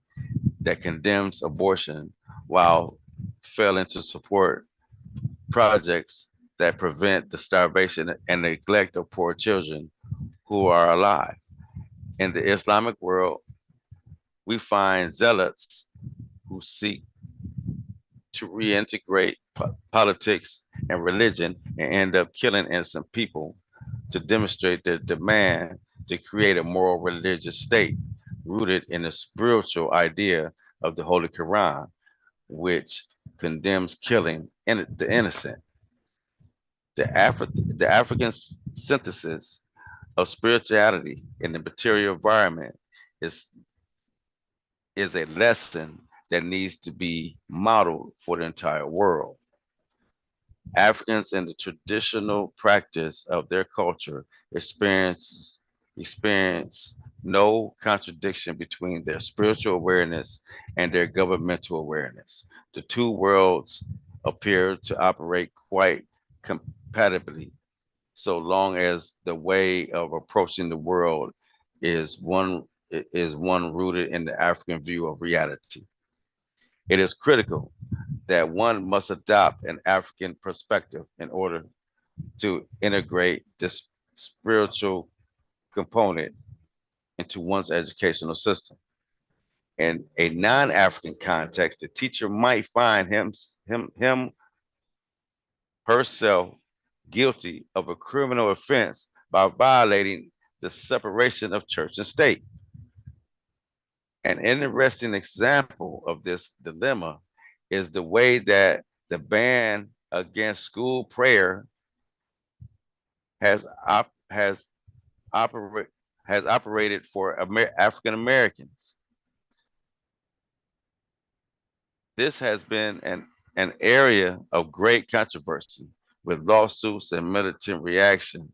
that condemns abortion while failing to support projects that prevent the starvation and neglect of poor children who are alive. In the Islamic world, we find zealots who seek to reintegrate politics and religion and end up killing innocent people to demonstrate their demand to create a moral religious state rooted in the spiritual idea of the Holy Quran, which condemns killing the innocent. The African synthesis of spirituality in the material environment is is a lesson that needs to be modeled for the entire world. Africans in the traditional practice of their culture experience no contradiction between their spiritual awareness and their governmental awareness. The two worlds appear to operate quite compatibly, so long as the way of approaching the world is one rooted in the African view of reality. It is critical that one must adopt an African perspective in order to integrate this spiritual component into one's educational system. In a non-African context, the teacher might find him herself guilty of a criminal offense by violating the separation of church and state. An interesting example of this dilemma is the way that the ban against school prayer has op- has operate has operated for African Americans. This has been an area of great controversy, with lawsuits and militant reaction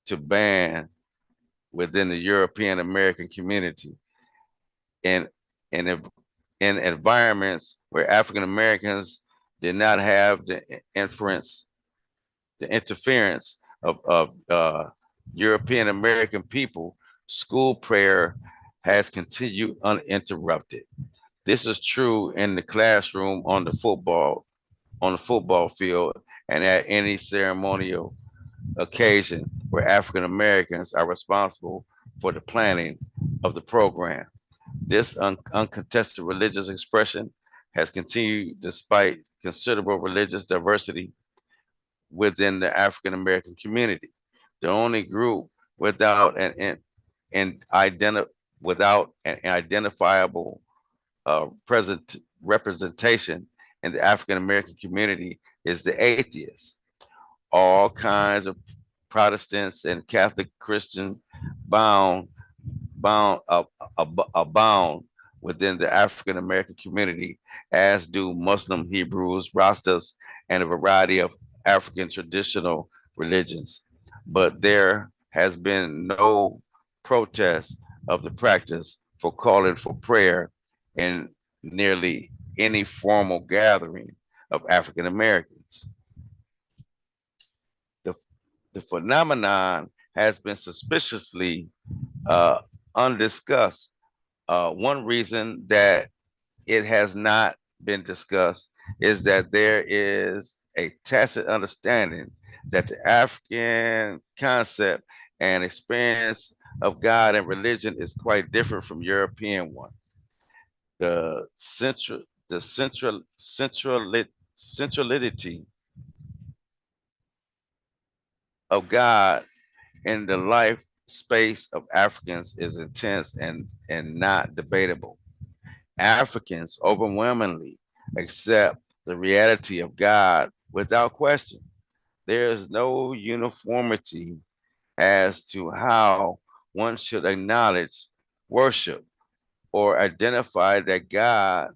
to ban within the European American community in in, in environments where African Americans did not have the interference of European American people. School prayer has continued uninterrupted. This is true in the classroom, on the football field, and at any ceremonial occasion where African Americans are responsible for the planning of the program. This uncontested religious expression has continued despite considerable religious diversity within the African American community. The only group without without an identifiable present representation in the African American community is the atheist. All kinds of Protestants and Catholic Christians bound bound abound within the African American community, as do Muslim, Hebrews, Rastas, and a variety of African traditional religions. But there has been no protest of the practice for calling for prayer in nearly any formal gathering of African Americans. The, the phenomenon has been suspiciously uh, undiscussed. One reason that it has not been discussed is that there is a tacit understanding that the African concept and experience of God and religion is quite different from European one. The centrality of God in the life space of Africans is intense and not debatable. Africans overwhelmingly accept the reality of God without question. There is no uniformity as to how one should acknowledge, worship, or identify that God,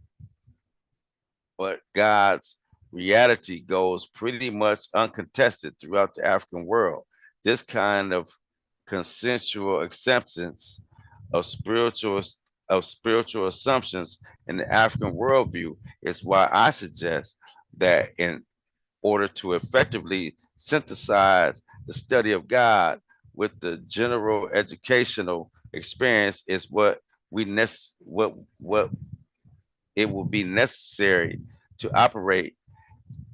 but God's reality goes pretty much uncontested throughout the African world. This kind of consensual acceptance of spiritual assumptions in the African worldview is why I suggest that in order to effectively synthesize the study of God with the general educational experience is what it will be necessary to operate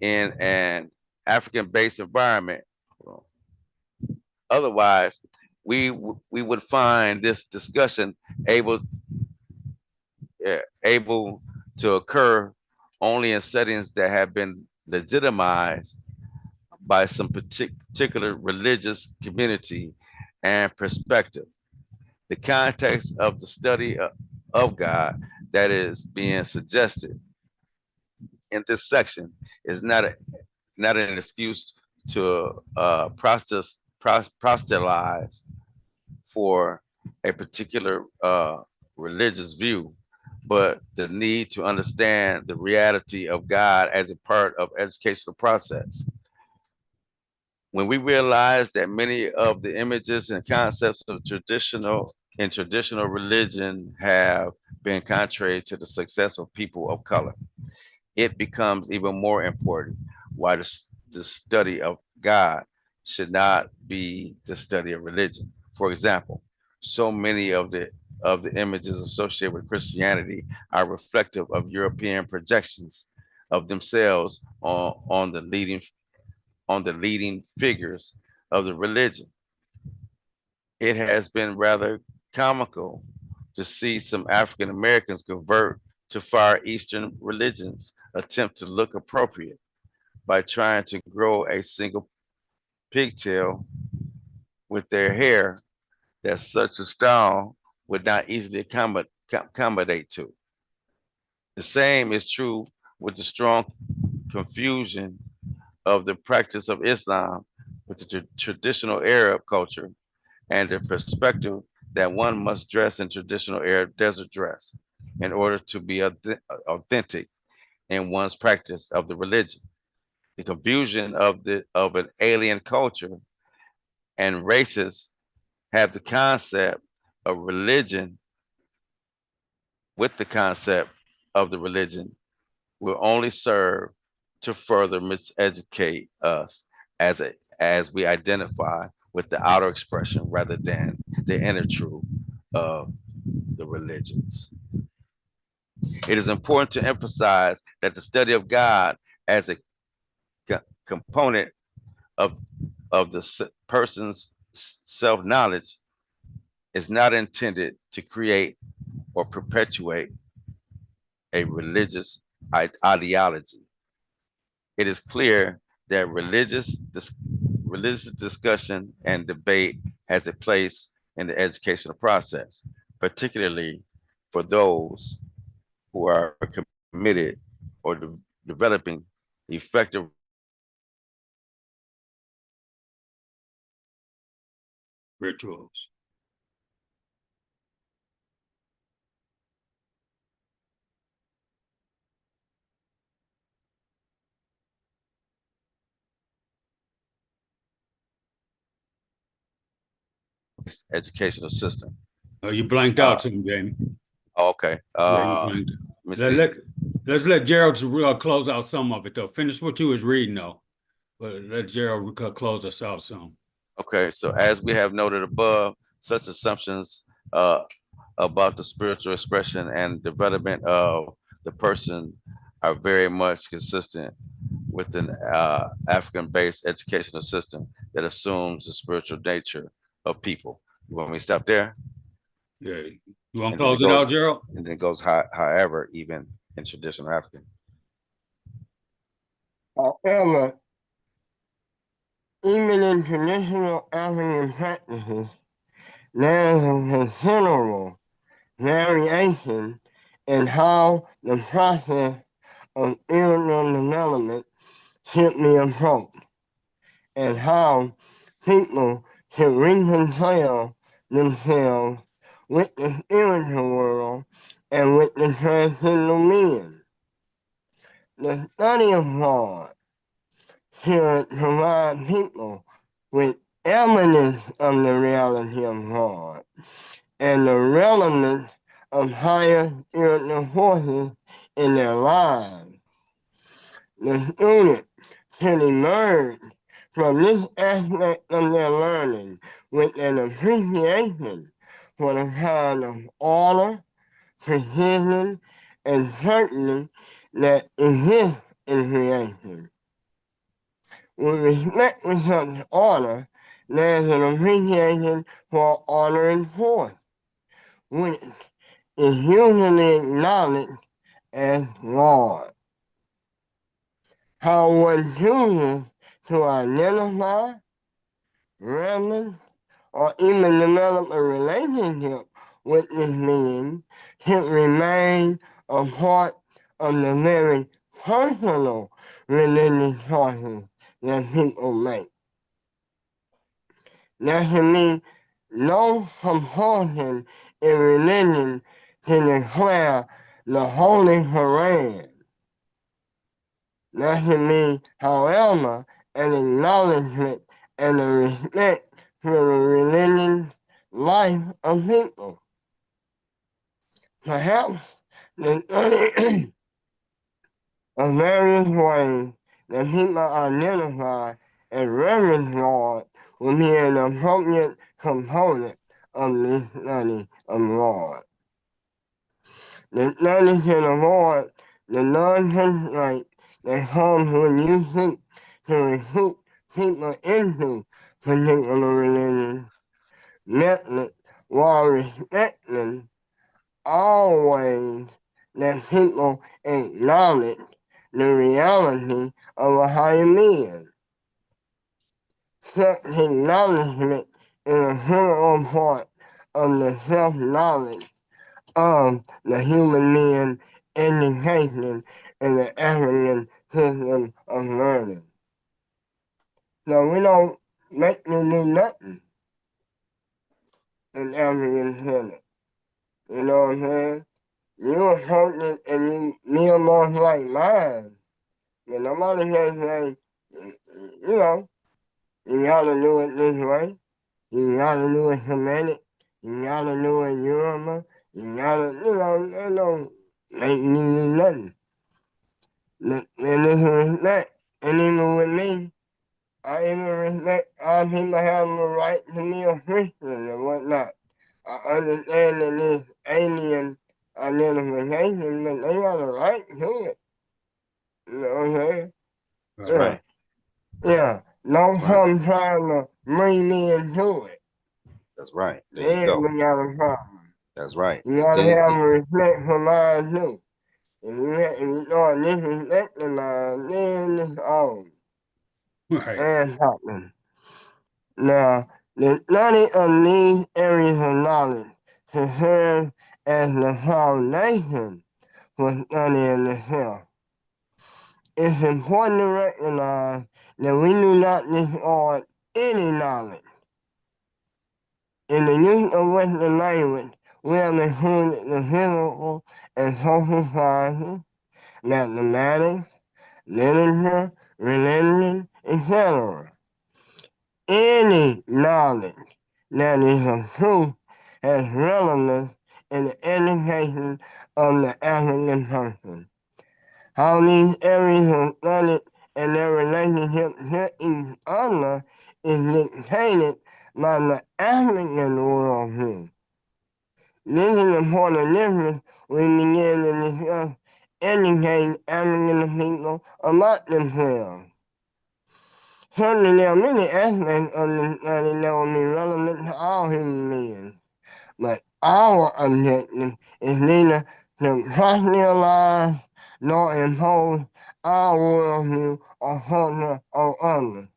in an African-based environment. Otherwise, we would find this discussion able able to occur only in settings that have been legitimized by some particular religious community and perspective. The context of the study of God that is being suggested in this section is not an excuse to proselytize for a particular religious view, but the need to understand the reality of God as a part of educational process. When we realize that many of the images and concepts of traditional religion have been contrary to the success of people of color, it becomes even more important why the study of God should not be the study of religion. For example, so many of the images associated with Christianity are reflective of European projections of themselves on the leading figures of the religion. It has been rather comical to see some African Americans convert to Far Eastern religions, attempt to look appropriate by trying to grow a single pigtail with their hair that such a style would not easily accommodate to. The same is true with the strong confusion of the practice of Islam with the traditional Arab culture and the perspective that one must dress in traditional Arab desert dress in order to be authentic in one's practice of the religion. The confusion of an alien culture and races have the concept of religion with the concept of the religion will only serve to further miseducate us as we identify with the outer expression rather than the inner truth of the religions. It is important to emphasize that the study of God as a component of the person's self-knowledge is not intended to create or perpetuate a religious ideology. It is clear that religious discussion and debate has a place in the educational process, particularly for those who are committed or developing effective Rituals. educational system. Oh, you blanked out some, Jamie. Okay. Yeah, you blanked. Let me see. Let's let Gerald close out some of it though. Finish what you was reading though, but let Gerald close us out some. Okay, so as we have noted above, such assumptions about the spiritual expression and development of the person are very much consistent with an African-based educational system that assumes the spiritual nature of people. You want me to stop there? Yeah, you want to And then close it out, Gerald? and then it goes however, even in traditional African. However, even in traditional African practices, there is a considerable variation in how the process of spiritual development should be approached, and how people should reconcile themselves with the spiritual world and with the transcendental being. The study of God should provide people with evidence of the reality of God and the relevance of higher spiritual forces in their lives. The student should emerge from this aspect of their learning with an appreciation for the kind of order, precision, and certainty that exists in creation. With respect to such order, there is an appreciation for order and force, which is usually acknowledged as God. How one chooses to identify, reverence, or even develop a relationship with this being should remain a part of the very personal religious choices that people make. There should be no compulsion in religion to declare the Holy Quran. There should be, however, an acknowledgement and a respect for the religious life of people. Perhaps the of various ways that people identify as reverence God will be an appropriate component of this study of God. The study should avoid the non-constraint that comes when you seek to recruit people into particular religious methods while respecting always that people acknowledge the reality of a higher being. Such acknowledgement is a critical part of the self-knowledge of the human being education in the African system of learning. So we don't make you do nothing in African system. You know what I'm saying? You approach it and you live more like mine. And nobody can say, you know, you gotta do it this way. You gotta do it Semitic. You gotta do it Yoruba. You gotta, you know, they don't make you do nothing. And this is respect. And even with me, I even respect all people have the right to be a Christian and whatnot. I understand that this alien identification, but they got a right to it. You know what I'm saying? That's Yeah. right. Yeah. Don't Right. come trying to bring me into it. That's right. There you Then go. we got a problem. That's right. You gotta Then have respect for mine too. If you start disrespecting mine, then it's on Right. and happening. Now, the study of these areas of knowledge to serve as the foundation for studying the self. It's important to recognize that we do not discard any knowledge. In the use of Western language, we have included the physical and social sciences, mathematics, literature, religion, etc. Any knowledge that is of truth has relevance in the education of the African person. How these areas are studied and their relationship to each other is dictated by the African worldview. This is a point of difference we begin to discuss educating African people about themselves. Certainly there are many aspects of this study that will be relevant to all human beings, but our objective is neither to proselytize nor impose our worldview or culture on others.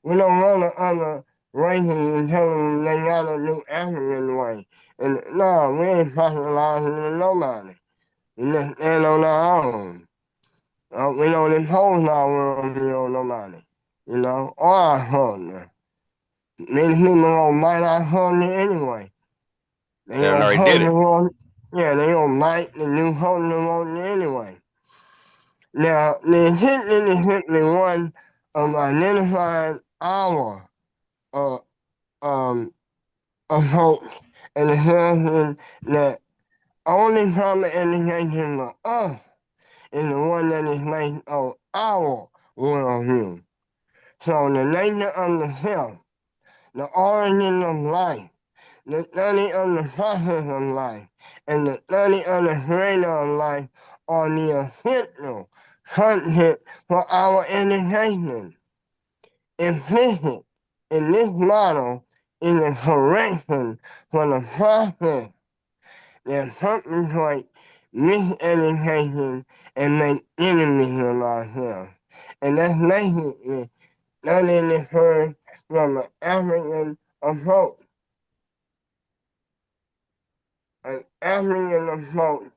We don't run to other races and tell them they gotta do African way. And no, we ain't proselytizing to nobody. We just stand on our own. We don't impose our worldview on nobody, you know, or our culture. Many people gonna bite our culture anyway. They they done gonna already did it. yeah, they gonna bite the new culture on you anyway. Now, the intention is simply one of identifying our uh, um, approach and asserting that only proper education for us is the one that is based on our worldview. So the nature of the self, the origin of life, the study of the process of life, and the study of the creator of life are the essential content for our education. Implicit in this model is a correction for the process that perpetuate miseducation and make enemies of ourselves. And that's basically studying this first from an African approach. An African approach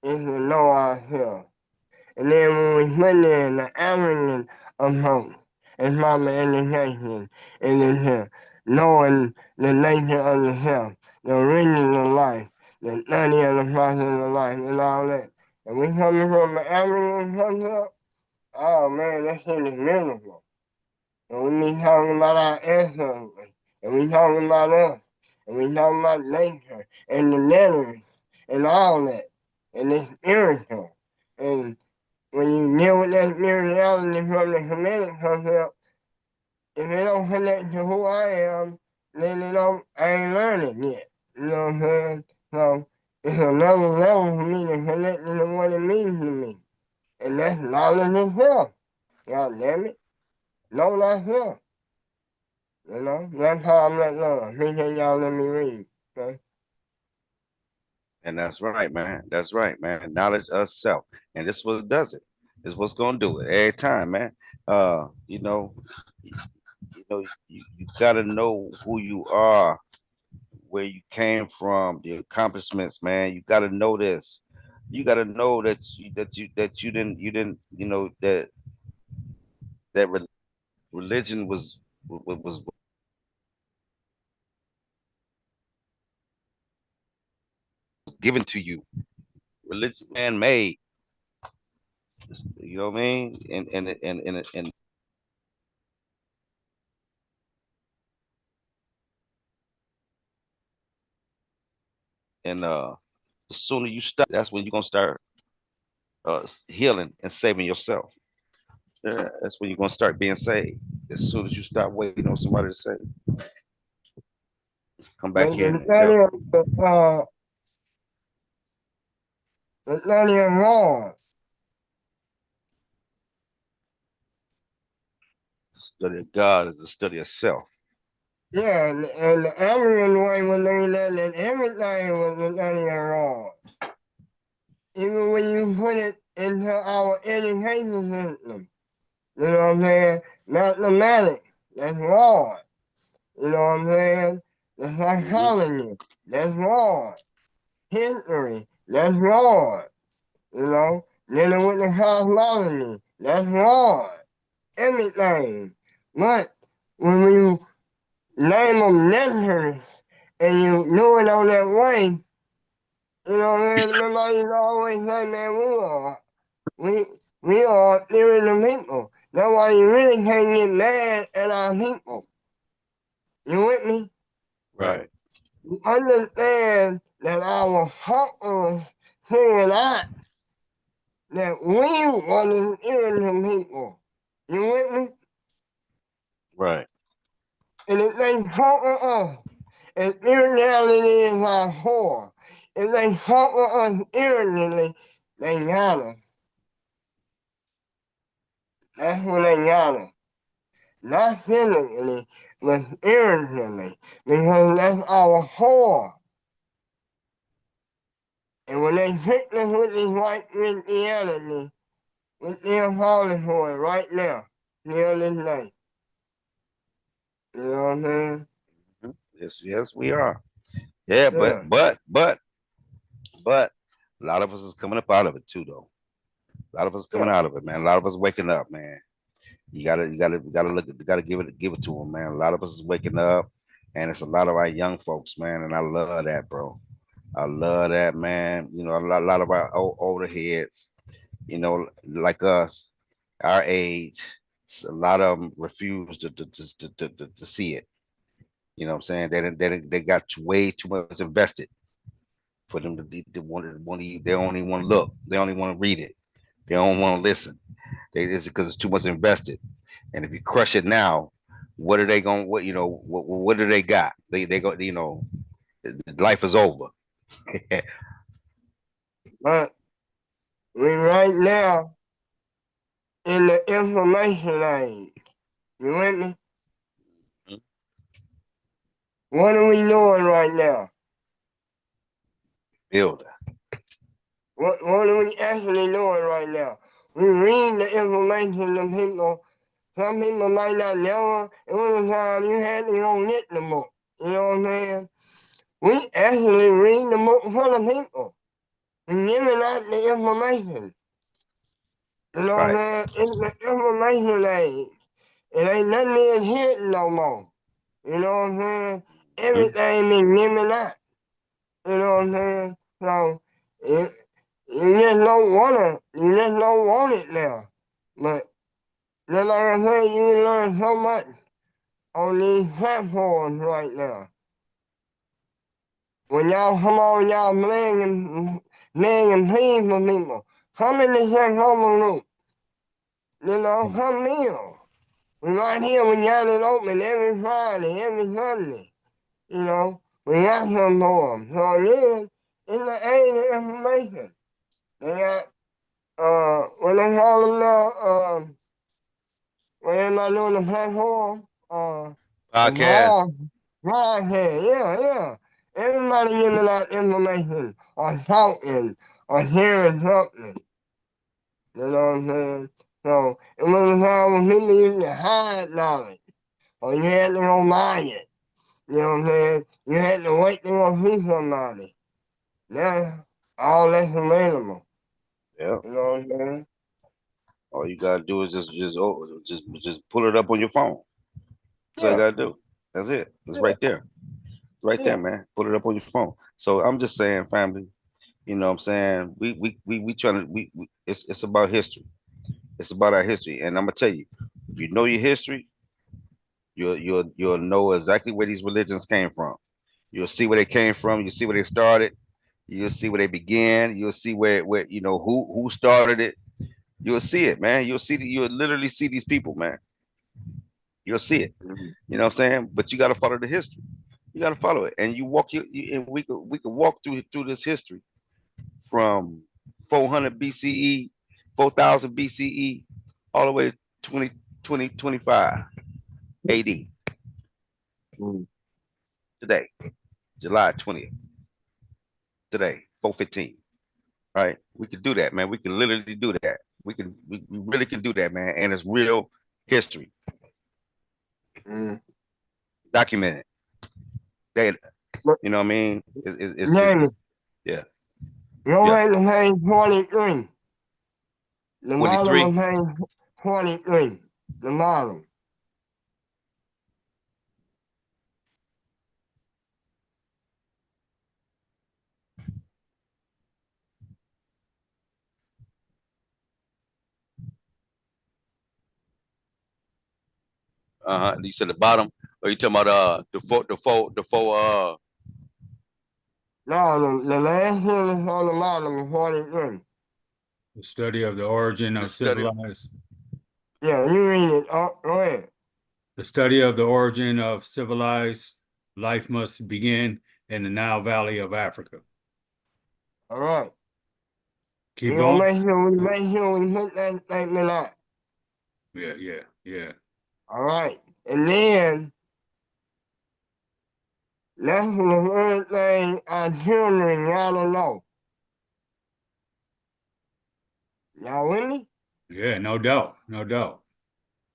is to know ourselves. And then when we put in the averaging of folks, it's probably education in this here, knowing the nature of the self, the origin of life, the study of the process of life, and all that. And we coming from the averaging concept, oh man, that shit is beautiful. And we be talking about our ancestors, and we talking about us, and we talking about nature, and the letters, and all that, and it's spiritual. And when you deal with that spirituality from the Kemetic concept, if it don't connect to who I am, then I ain't learning yet. You know what I'm saying? So it's another level for me to connect to what it means to me. And that's knowledge of self. God damn it. Know thyself. That's how I'm letting go. Appreciate y'all letting me read. Okay? And that's right, man. That's right, man. Knowledge of self. And this what does it. This what's gonna do it every time, man. You know, you gotta know who you are, where you came from, the accomplishments, man. You gotta know this. You gotta know that you didn't that religion was given to you. Religion man made. You know what I mean? And the sooner you start, that's when you're gonna start healing and saving yourself. Yeah, that's when you're gonna start being saved. As soon as you stop waiting on somebody to say, just come back in. Yep. The study of law. The study of God is the study of self. Yeah, and the African way was looking at that everything was the study of law. Even when you put it into our education system. You know what I'm saying? Mathematics, that's law. You know what I'm saying? The Hmm. psychology, that's law. History, that's law. Dealing with the cosmology, that's law. Everything. But when you name them letters and you do it on that way, you know what I mean? Remember I used to always say, man, we, we are theory of people. That's why you really can't get mad at our people. You with me? Right. You understand that our focus figured out that we want to irritate people. You with me? Right. And if they focus us, if irritability is our core, if they focus us irritably, they got us. That's when they got us. Not physically, but spiritually, because that's our core. And when they trick us with this white Christianity, we're still falling for it right now, till this day. You know what I'm saying? Mhm. Yes, yes, we are. Yeah, but Yeah. but but but a lot of us is coming up out of it too, though. A lot of us coming Yeah. out of it, man. A lot of us waking up, man. You gotta look at, you gotta give it to them, man. A lot of us is waking up, and it's a lot of our young folks, man. And I love that, bro. I love that, man. A lot of our older heads, like us, our age, a lot of them refuse to see it. You know what I'm saying? They got way too much invested for them to they don't even want to look. They don't even want to read it. They don't want to listen. It's because it's too much invested. And if you crush it now, what are they going? What do they got? They go. Life is over. But we right now in the information age. You with me? What are we doing right now? Builder. What are we actually doing right now? We read the information to people. Some people might not know. It was a time you had to go get the book. You know what I'm saying? We actually read the book for the people. We giving out the information. You know what Right. I'm saying? It's the information age. It ain't nothing being hidden no more. You know what I'm saying? Mhm. Everything been given out. You know what I'm saying? So it, you just don't want it now. But just like I said, you can learn so much on these platforms right now. When y'all come on, y'all beg and plead for people. Come in the Sankofa room. You know, come in. We right here, we got it open every Friday, every Sunday. You know, we got some for them. So again, it's the age of information. They got, what they call them now, when everybody doing the platform, the Podcast. blog, broadcast, yeah. Everybody giving out information or talking or hearing something. You know what I'm saying? So it was a time when people used to hide knowledge or you had to go buy it. You know what I'm saying? You had to wait to go see somebody. Now, all that's available. Yeah. You know what I'm saying? All you gotta do is just pull it up on your phone. That's all you Yeah, gotta do. That's it. It's yeah, right there. Right yeah. there, man. Put it up on your phone. So I'm just saying, family, you know what I'm saying? We trying to we it's about history. It's about our history. And I'm gonna tell you, if you know your history, you'll know exactly where these religions came from. You'll see where they came from, you'll see where they started, you'll see where they began, you'll see where you know who started it. You'll see it, man. You'll literally see these people, man. You'll see it. Mhm. You know what I'm saying? But you gotta follow the history. You gotta follow it. And and we could walk through this history from 400 BCE, 4000 BCE, all the way to 2025 AD Mhm. today, July 20th, today, 415. Right? We could do that, man. We can literally do that. We really can do that, man. And it's real history, Mhm. documented. Data. But, You know what I mean? Jamie, Yeah. go Yeah. back to page 43. The bottom 23. of page 43. The bottom. Uh-huh. You said the bottom, or you talking about the four No, the last sentence on the bottom of 43. The study of the origin the of study. civilized, Yeah, you read it. Oh, go ahead. the study of the origin of civilized life must begin in the Nile Valley of Africa. All right. Keep We gonna going. make sure we put that statement out. Yeah. All right. And then that's the first thing our children gotta know. Y'all with me? Yeah, no doubt. No doubt.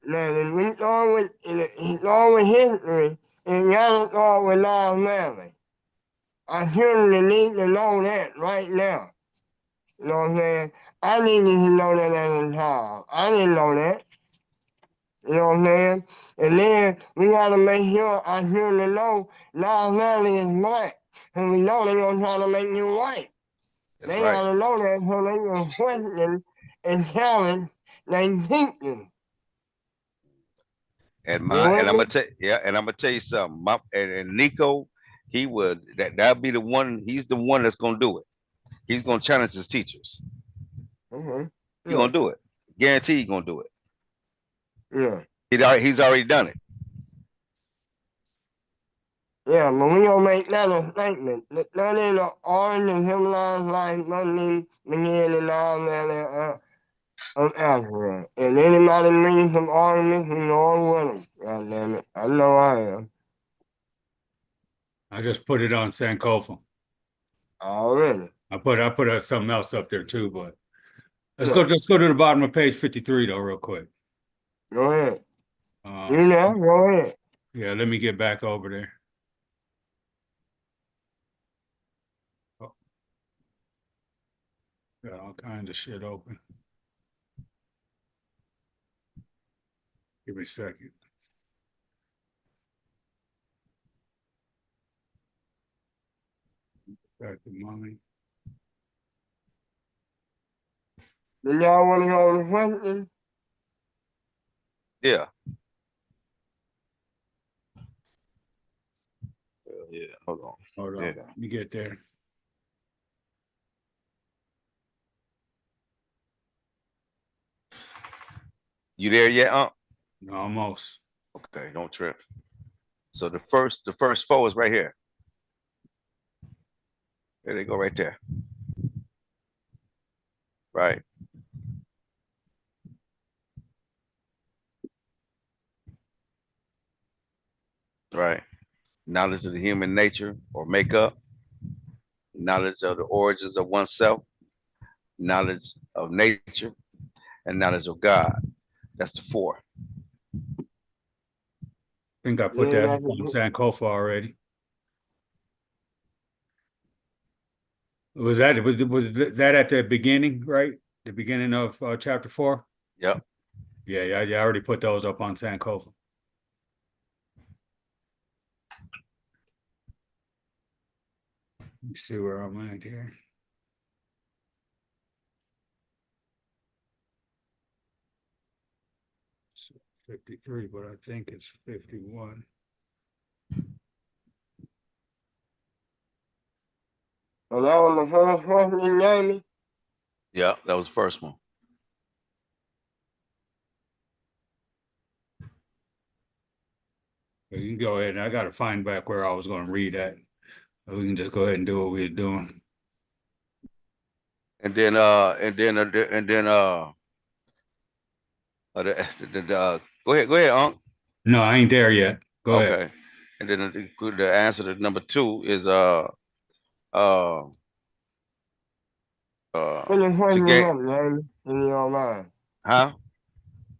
Now, if we start with history, it gotta start with our family. Our children need to know that right now. You know what I'm saying? I needed to know that as a child. I didn't know that. You know what I'm saying? And then we gotta make sure our children know Niles Valley is black. And we know they're gonna try to make you white. That's They right. gotta know that so they can question and challenge their thinking. You And with I'm me? gonna tell yeah, and I'm gonna tell you something. And Nico, he would that'll be the one. He's the one that's gonna do it. He's gonna challenge his teachers. Mm-hmm. He's Yeah, gonna do it. Guarantee he's gonna do it. yeah. He's already done it. Yeah, but we gonna make that a statement. That is the origin of civilized life, nothing begin in Niles Valley of Africa. And anybody reading some arguments, you know I'm with them. God damn it. I know I am. I just put it on Sankofa. Already. I put something else up there too, but Yeah. let's go to the bottom of page 53 though, real quick. Go ahead. Uh, You know, go ahead. yeah, let me get back over there. Oh, got all kinds of shit open. Give me a second. Back to mommy. Do y'all want to go to question? Yeah. Yeah. Hold on. Hold on. Yeah. Let me get there. You there yet, No, almost. Okay, don't trip. So the first four is right here. There they go right there. Right. Right. Knowledge of the human nature or makeup, knowledge of the origins of oneself, knowledge of nature, and knowledge of God. That's the four. I think I put Yeah, that that's up on Sankofa already. Was that that at the beginning, right? The beginning of chapter 4? Yep. Yeah, I already put those up on Sankofa. Let me see where I'm at here. It's 53, but I think it's 51. So that was the first question, Jamie? Yeah, that was the first one. But you can go ahead, and I got to find back where I was going to read at. We can just go ahead and do what we were doing. And then go ahead, Unc. No, I ain't there yet. Go ahead. Okay. And then the answer to number 2 is uh Put the to question get, up, Jamie, in your mind. huh?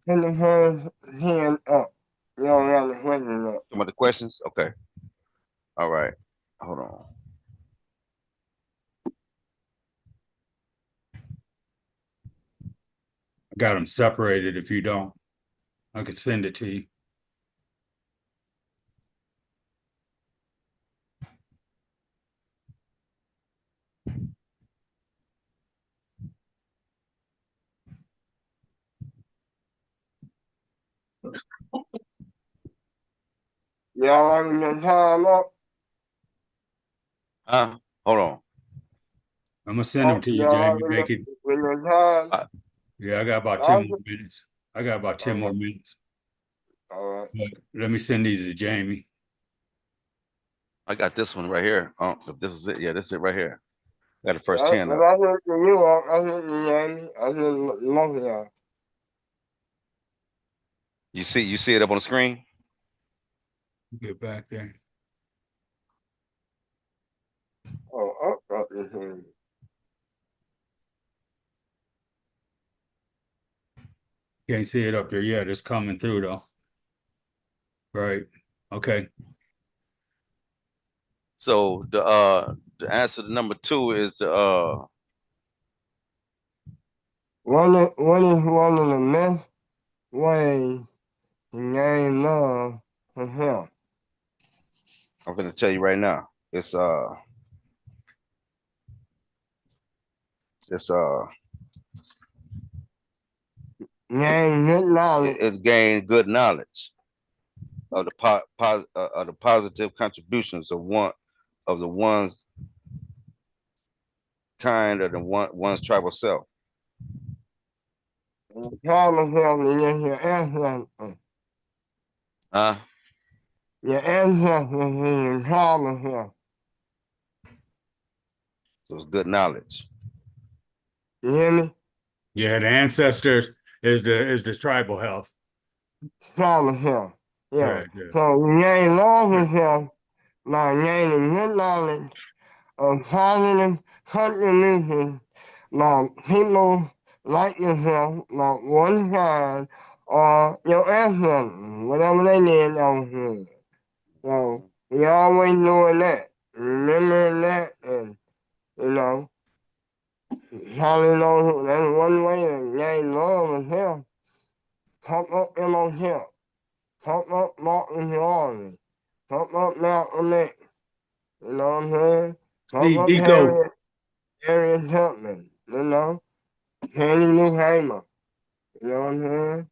Put the first hand up. You don't got the question up. Some of the questions? Okay. All right. Hold on. I got them separated. If you don't, I could send it to you. Y'all having your time up? Huh? Hold on. I'm gonna send them to you, Y'all Jamie. having Make it. your time? Yeah, I got about 10 Awesome. more minutes. I got about 10 more minutes. All right. But let me send these to Jamie. I got this one right here. If this is it. Yeah, this is it right here. Got the first I 10 up. sent to you up. I sent to Jamie. I sent to most of y'all. You see it up on the screen? Get back there. Oh, up this thing. Can't see it up there yet. It's coming through though. Right. Okay. So the answer to number 2 is the What is one of the best ways to gain love for him? I'm gonna tell you right now. It's Gain good knowledge. it's gain good knowledge of the positive contributions of the one's kind of one's tribal self. Try myself to get your ancestors. Huh? Your ancestors in your try myself. So it's good knowledge. You hear me? Yeah, the ancestors is the tribal health. Try myself. Yeah. Right, yeah. So you gain love for yourself by gaining good knowledge of positive contributions by people like yourself, like one kind, or your ancestors, whatever they did over here. So we always doing that. Remembering that and telling those that's one way to gain love and help. Pump up them on help. Talk about Martin Lawrence. Talk about Malcolm X. You know what I'm saying? Talk Steve about Biko. Harriet Tubman. You know? Fannie Lou Hamer. You know what I'm saying?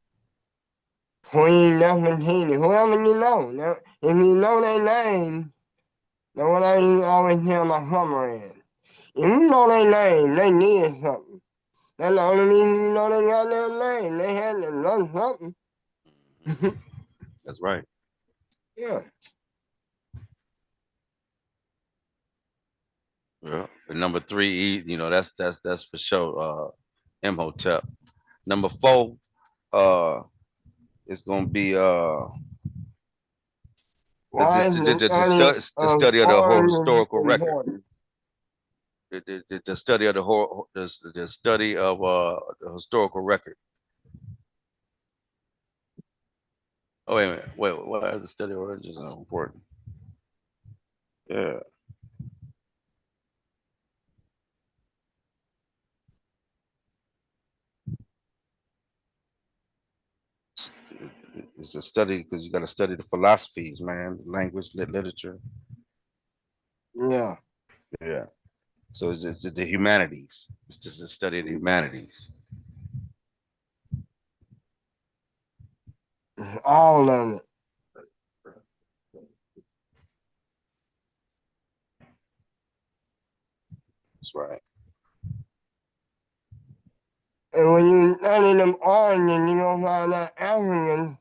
Queen Nefertiti. Whoever you know. Now, if you know their name, that's what I always tell my comrades. If you know their name, they did something. That's the only reason you know they got their name. They had to learn something. That's right. Yeah. Yeah. And number 3, you know, that's for sure. Imhotep. Number 4, it's gonna be Why is the study the of study of the whole origin historical record. important? The study of the whole the study of the historical record. Oh wait a minute. Wait, why is the study of origins important? Yeah. It's a study because you got to study the philosophies, man, language, literature. Yeah. Yeah. So it's the humanities. It's just a study of the humanities. All of it. That's right. And when you study them origins, you're going to find out Africans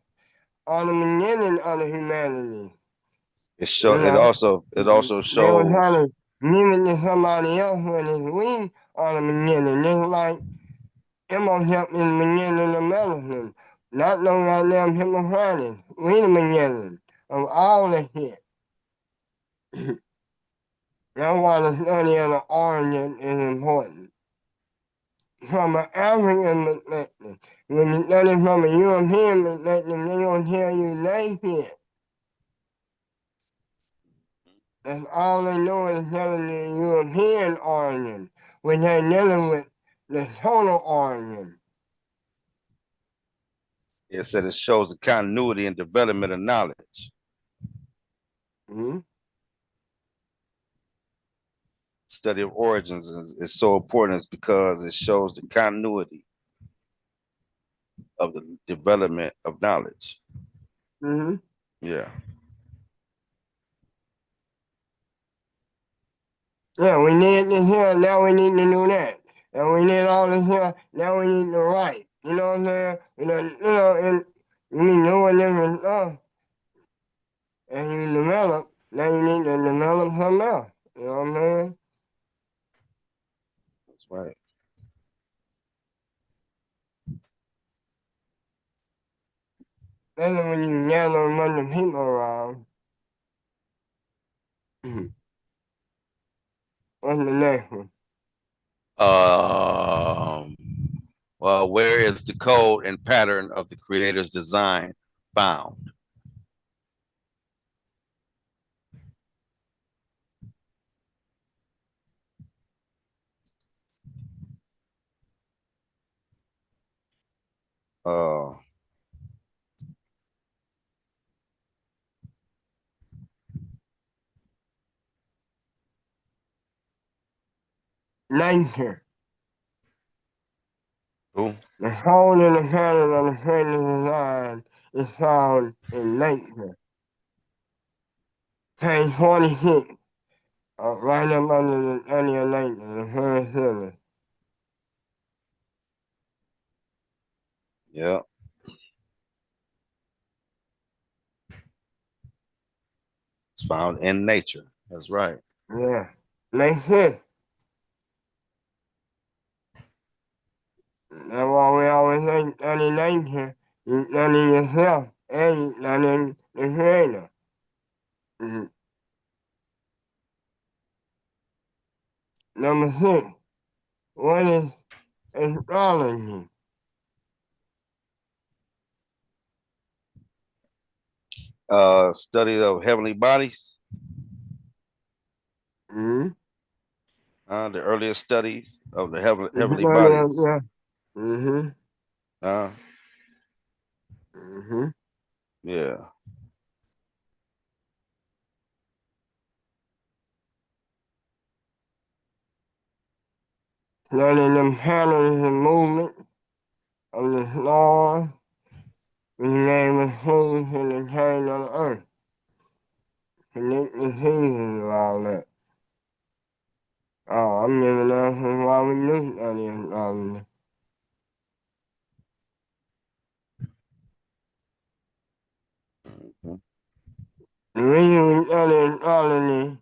are the beginning of the humanity. You It know? also They were trying shows. to mimic to somebody else when it's we are the beginning. Just like Imhotep is the beginning of medicine. Not no goddamn Hippocrates. We the beginning of all the shit. That's why the study of the origin is important. From an African perspective, when you study from a European perspective, they're going to tell you they shit. That's all they know is telling the European origin, when they're dealing with the total origin. It said it shows the continuity and development of knowledge. Mm-hmm. Study of origins is so important is because it shows the continuity of the development of knowledge. Mm-hmm. Yeah. Yeah, we need this here, now we need to do that. And we need all this here, now we need to write. You know what I'm saying? And you need doing different stuff. And you develop, now you need to develop something else. You know what I'm saying? That's right. Then when you gather a bunch of people around, what's the next one? Um, well, where is the code and pattern of the creator's design found? Uh, Nature. who? The whole and the pattern of the creator's design is found in nature. Page 46, right up under the study of nature, the first sentence. Yeah, it's found in nature. That's right. Yeah. Makes sense. That's why we always say study nature. You study yourself and you study the creator. Mhm. Number 6, what is astrology? Study of heavenly bodies. Mm-hmm. The earliest studies of the heavenly Study of, bodies. yeah. Mm-hmm. Uh, Mm-hmm. Yeah. Learning them patterns and movement of the laws, which gave us food to the change of the earth, predict the seasons and all that. Oh, I'm giving answers why we do study astrology. Hmm. The reason we study astrology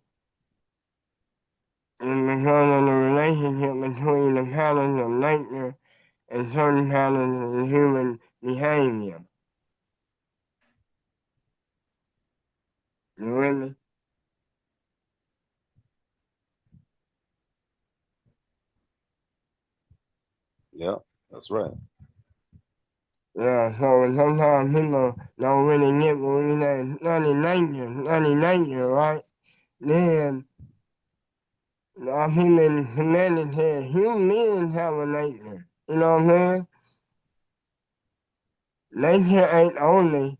is because of the relationship between the patterns of nature and certain patterns of human behavior. You with me? Yeah, that's right. Yeah, so sometimes people don't really get what we say, study nature, right? Then, our human humanity says human beings have a nature. You know what I'm saying? Nature ain't only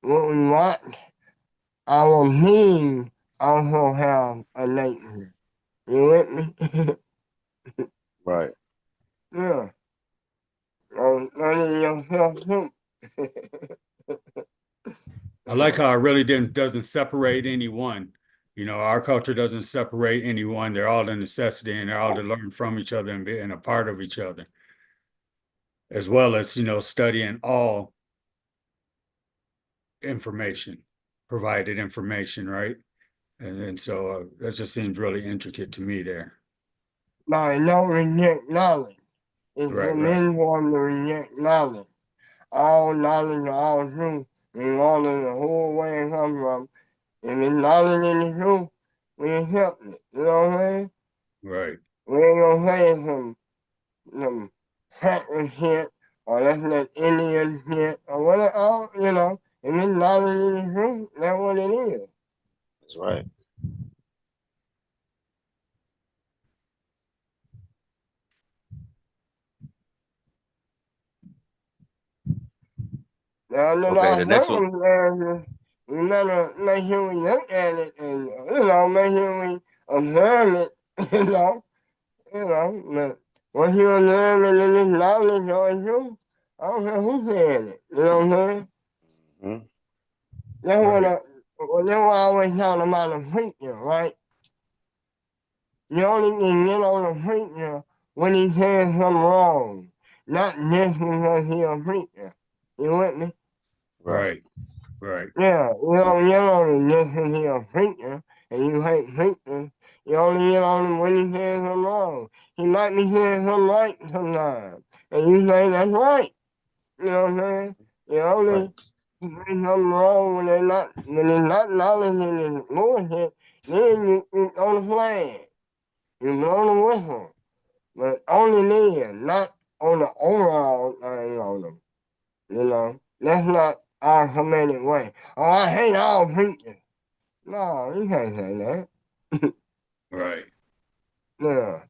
what we watch. Our being also have a nature. You with me? Right. Yeah. So study yourself too. I like how it really doesn't separate anyone. You know, our culture doesn't separate anyone. They're all a necessity and they're all to learn from each other and being a part of each other, as well as, you know, studying all information, provided information, right? And so that just seems really intricate to me there. Now, don't reject knowledge. It's for Right, right, men want to reject knowledge. All knowledge, all truth, regardless of who where it comes from. If it's knowledge in the truth, we accept it. You know what I'm saying? right, We ain't gonna say some cracker shit or that's that Indian shit or whatever, you know. If it's knowledge in the truth, that's what it is. That's right. Now, under Okay, our the next one. circumstances, we better make sure we look at it and, make sure we observe it, but once you observe it in this knowledge or truth, I don't care who said it, you know what I'm saying? Hmm. That's what right, that's why I always talk about a preacher, right? You only can get on a preacher when he says something wrong, not just because he's a preacher. You with me? Right. right, right, Yeah, you don't get on him just because he's a preacher and you hate preachers. You only get on him when he says something wrong. He might be saying something right sometimes, and you say that's right. You know what I'm saying? You Right. only say something wrong when it's not knowledge and it's bullshit, then you on the flag. You blow the whistle. But only then, not on the overall thing on them. You know? That's not our commanded way. Oh, I hate all preachers. No, you can't say that. right. Yeah.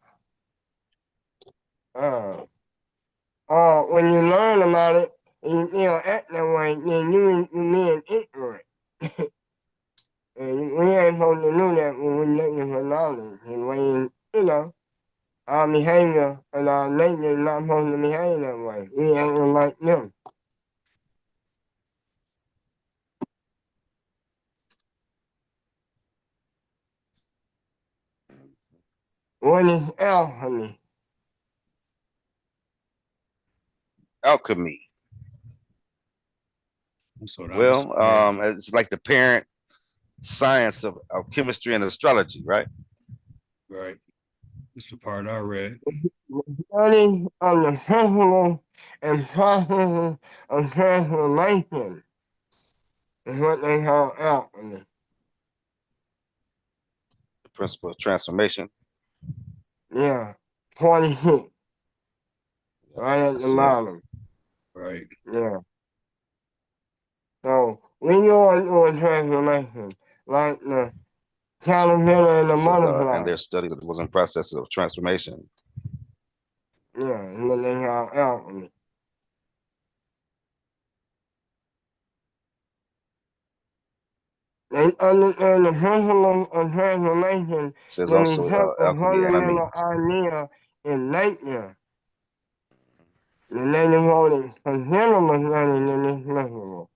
Uh, when you learn about it, and you act that way, then you being ignorant. And we ain't supposed to do that when we're looking for knowledge. And when, our behavior and our nature is not supposed to behave that way. We acting like them. What is alchemy? Alchemy. That's what I was Well, saying. it's like the parent science of chemistry and astrology, right? Right. That's the part I read. Study of the principles and processes of transformation is what they call alchemy. The principle of transformation. Yeah, 46, Yep, right at I the see that. bottom. Right, Yeah. So we go into a transformation, like the caterpillar and the Says in butterfly. their study that was in process of transformation. Yeah, is what they call alchemy. They understand the principles of transformation Says when we also help a alchemy enemy. fundamental idea in nature. The native voted considerable study in this principle,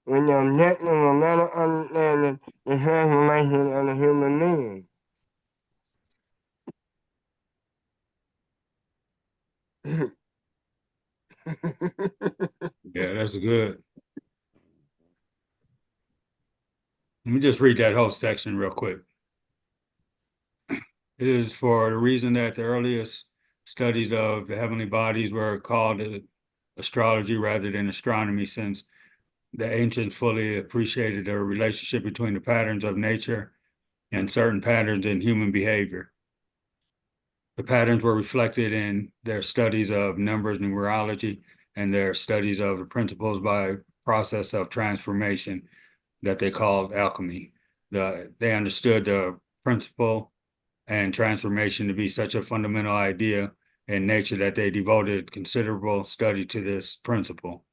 with the objective of better understanding the transformation of the human being. Yeah, that's good. Let me just read that whole section real quick. It is for the reason that the earliest studies of the heavenly bodies were called astrology rather than astronomy, since the ancients fully appreciated the relationship between the patterns of nature and certain patterns in human behavior. The patterns were reflected in their studies of numbers, numerology, and their studies of the principles by process of transformation that they called alchemy. They understood the principle and transformation to be such a fundamental idea in nature that they devoted considerable study to this principle.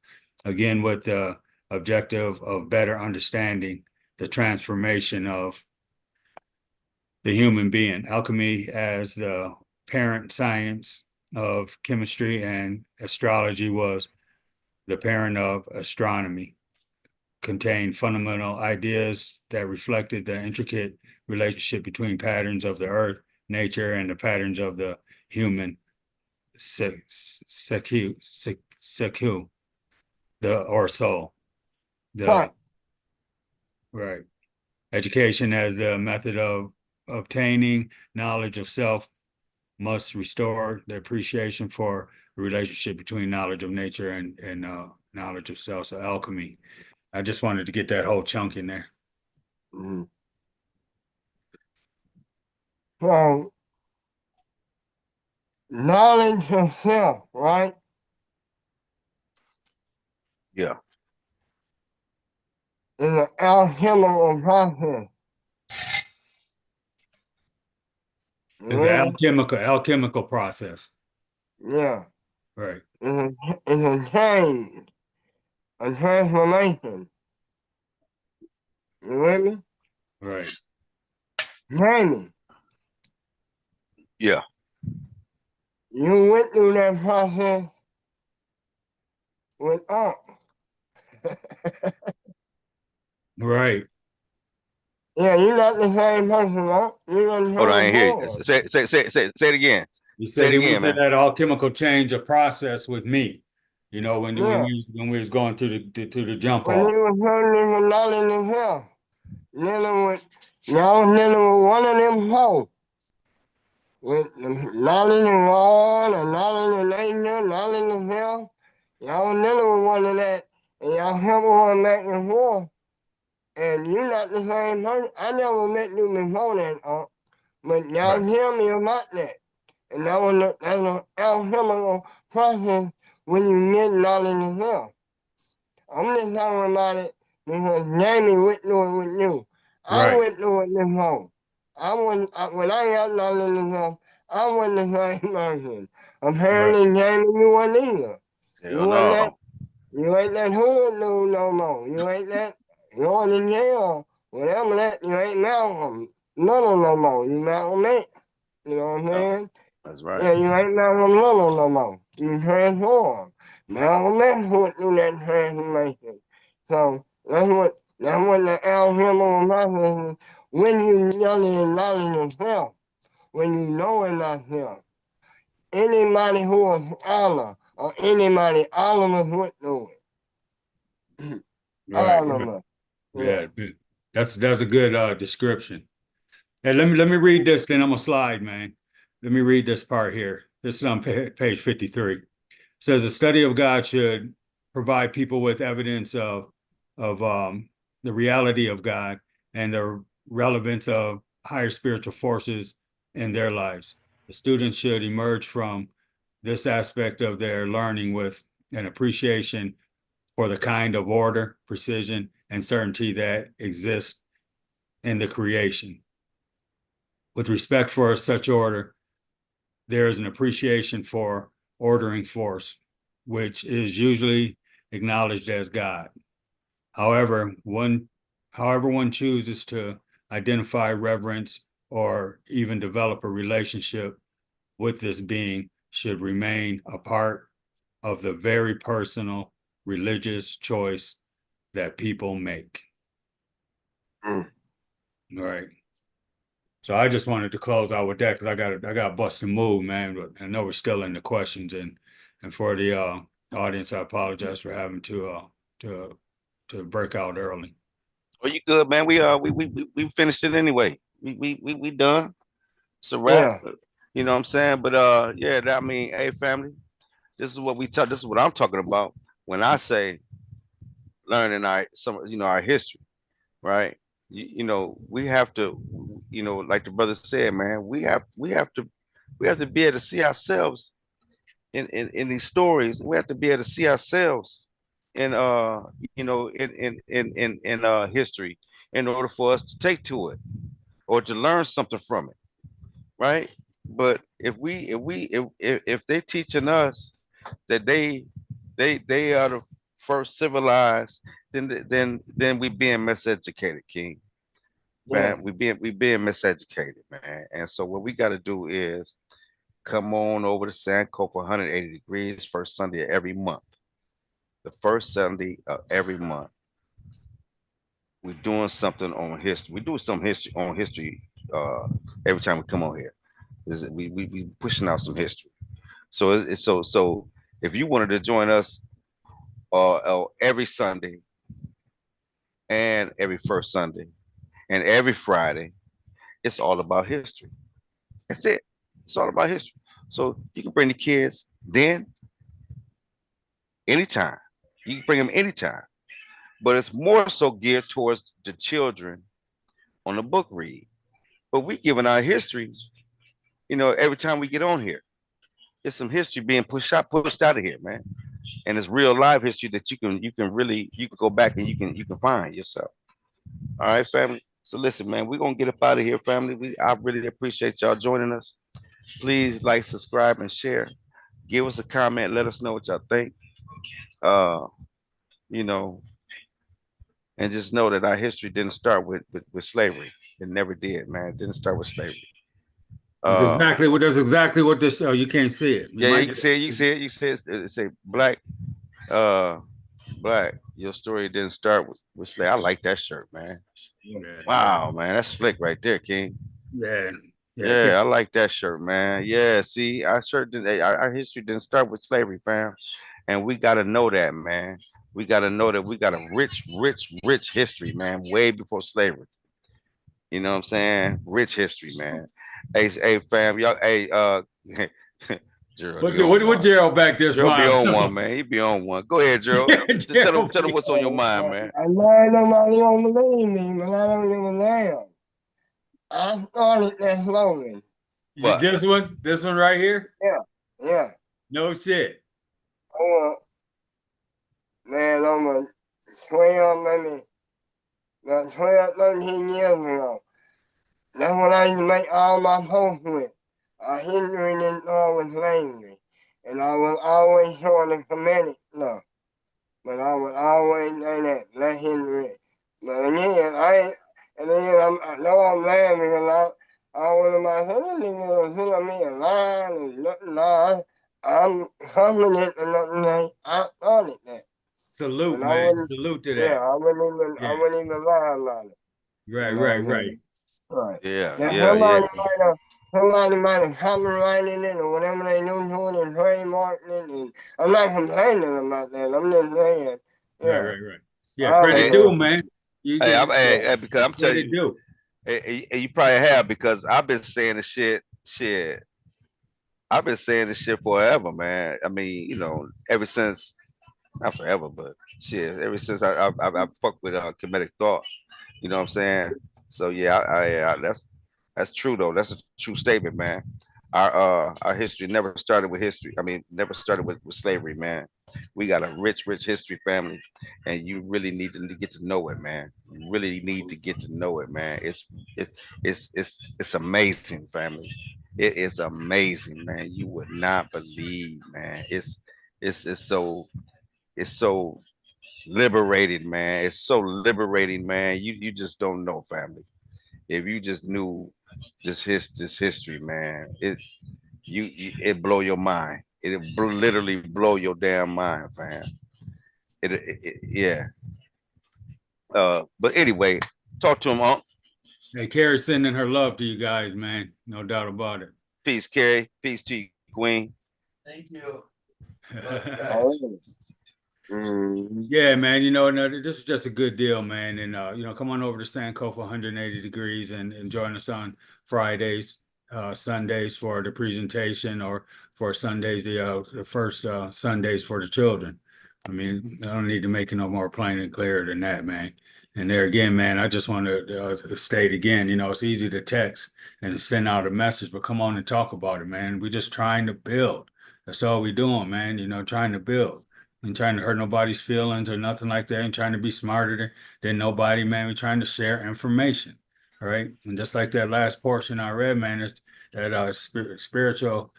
Again, with the objective of better understanding the transformation of the human being. Alchemy, as the parent science of chemistry, and astrology was the parent of astronomy, contained fundamental ideas that reflected the intricate relationship between patterns of the earth, nature, and the patterns of the human seku, the or soul. The right. Education as a method of obtaining knowledge of self must restore the appreciation for the relationship between knowledge of nature and knowledge of self. So alchemy. I just wanted to get that whole chunk in there. Mhm. So, knowledge of self, right, Yeah. is an alchemical process. You It's an alchemical process. Yeah. Right. It's a change, a transformation. You with me? Right. Jamie, Yeah. you went through that process with us. Right. Yeah, you're not the same person, huh? You're not Hold on, I the ain't same hear you. forward. Say it again. You Say said it he went again, through man. that alchemical change of process with me. You know, Yeah, when we was going to the jump when off. you was learning for knowledge of self, dealing with, y'all was dealing with one of them folks. With the knowledge of God, and knowledge of nature, knowledge of self, y'all was dealing with one of that, and y'all help going back and forth. And you're not the same person. I never met you before that, but y'all Right. tell me about that. And that's an alchemical process when you get knowledge of self. I'm just talking about it because Jamie went through it with you. I Right. went through it before. When I got knowledge of self, I wasn't the same person. Right. Apparently, Jamie, you wasn't either. Hell You wasn't that, no. you ain't that hood dude no more. You ain't that going in jail, whatever that, you ain't Malcolm. No more. You Malcolm X. You know what I'm No. saying? That's right. Yeah, you ain't Malcolm Little no more. You transform. Malcolm X went through that transformation. So that's what the alchemical process is. When you really acknowledge yourself, when you know in thyself. Anybody who is Allah or anybody, all of us went through it. Right. All of Right. us. Yeah. Yeah. That's a good description. Hey, let me read this, then I'm gonna slide, man. Let me read this part here. This is on page 53. It says the study of God should provide people with evidence of the reality of God and the relevance of higher spiritual forces in their lives. The students should emerge from this aspect of their learning with an appreciation for the kind of order, precision, and certainty that exists in the creation. With respect for such order, there is an appreciation for ordering force, which is usually acknowledged as God. However, however one chooses to identify, reverence, or even develop a relationship with this being should remain a part of the very personal religious choice that people make. Mm. Right. So I just wanted to close out with that because I got to bust a move, man. But I know we're still in the questions, and for the audience, I apologize for having to break out early. Well, you good, man? We finished it anyway. We done. It's a wrap. Yeah. You know what I'm saying? But yeah, I mean, hey, family, this is what we talk. This is what I'm talking about when I say learning our history, right? You know, we have to, like the brother said, man, we have to be able to see ourselves in these stories. We have to be able to see ourselves in history in order for us to take to it or to learn something from it, right? But if they're teaching us that they are the first civilized, then we being miseducated, King. Yeah. Man, we being miseducated, man. And so what we got to do is come on over to Sankofa 180 degrees first Sunday of every month. The first Sunday of every month. We're doing something on history. We do some history on history every time we come on here. We pushing out some history. So so if you wanted to join us every Sunday and every first Sunday and every Friday, it's all about history. That's it. It's all about history. So you can bring the kids then, anytime. You can bring them anytime. But it's more so geared towards the children on the book read. But we giving our histories, every time we get on here. It's some history being pushed out of here, man. And it's real live history that you can go back and you can find yourself. All right, family. So listen, man, we're gonna get up out of here, family. I really appreciate y'all joining us. Please like, subscribe, and share. Give us a comment. Let us know what y'all think. Uh, you know, and just know that our history didn't start with slavery. It never did, man. It didn't start with slavery. Uh, That's exactly what this. Oh, you can't see it. You yeah, might you be can able say to it. You can see say it. You can say it say black. Uh, black. Your story didn't start with slavery. I like that shirt, man. it. Wow, man, that's slick right there, King. Yeah, yeah. Yeah, I like that shirt, man. Yeah, see, our shirt didn't. Our history didn't start with slavery, fam, and we gotta know that, man. We gotta know that we got a rich, rich, rich history, man, way before slavery. You know what I'm saying? Rich history, man. Hey, fam, y'all. Hey, Gerald, What you on what one. Gerald back there Gerald be smiling? on one, man. He be on one. Go ahead, Gerald. Just Gerald, tell him what's on your mind, man. I know nobody don't believe me, but I don't give a damn. I started that slogan. What? this one right here. Yeah. Yeah. No shit. Oh, man, I'm a 12, maybe, about 12, 13 years ago. That's what I used to make all my posts with. History didn't start with slavery. And I was always showing the Kemetic stuff. But I would always say that, let history. But again, I know I'm mad because I was about to say, this nigga was telling me a lie and nothing. No, I'm confident in nothing that I started that. Salute, And I man. wouldn't, Salute to yeah, that. I Yeah. wouldn't even lie about it. Right, You know right, what I'm right. saying? Right. Yeah, Now yeah, yeah. somebody might have copyrighted it or whatever they do to it and trademarked it. And I'm not complaining about that. I'm just saying, Right, yeah, right, right. Yeah, I credit Hey, due, understand. man. You hey, did because I'm telling credit you, due. you probably have because I've been saying the shit. I've been saying this shit forever, man. I mean, ever since, not forever, but shit, ever since I fucked with comedic thought. You know what I'm saying? So yeah, that's true though. That's a true statement, man. Our history never started with history. I mean, never started with slavery, man. We got a rich, rich history family, and you really need to get to know it, man. You really need to get to know it, man. It's amazing, family. It is amazing, man. You would not believe, man. It's so liberated, man. It's so liberating, man. You just don't know, family. If you just knew this history, man, it blow your mind. Literally blow your damn mind, fam. Yeah. But anyway, talk to him, Unc. Hey, Carrie sending her love to you guys, man. No doubt about it. Peace, Carrie. Peace to you, Queen. Thank you. Yeah, man. You know, no, this is just a good deal, man. And you know, come on over to Sankofa 180 degrees and join us on Fridays, Sundays for the presentation, or for Sundays, the first Sundays for the children. I mean, I don't need to make it no more plain and clear than that, man. And there again, man, I just want to state again, you know, it's easy to text and send out a message, but come on and talk about it, man. We're just trying to build. That's all we're doing, man. You know, trying to build. Ain't trying to hurt nobody's feelings or nothing like that. Ain't trying to be smarter than nobody, man. We're trying to share information, all right? And just like that last portion I read, man, is that spiritual,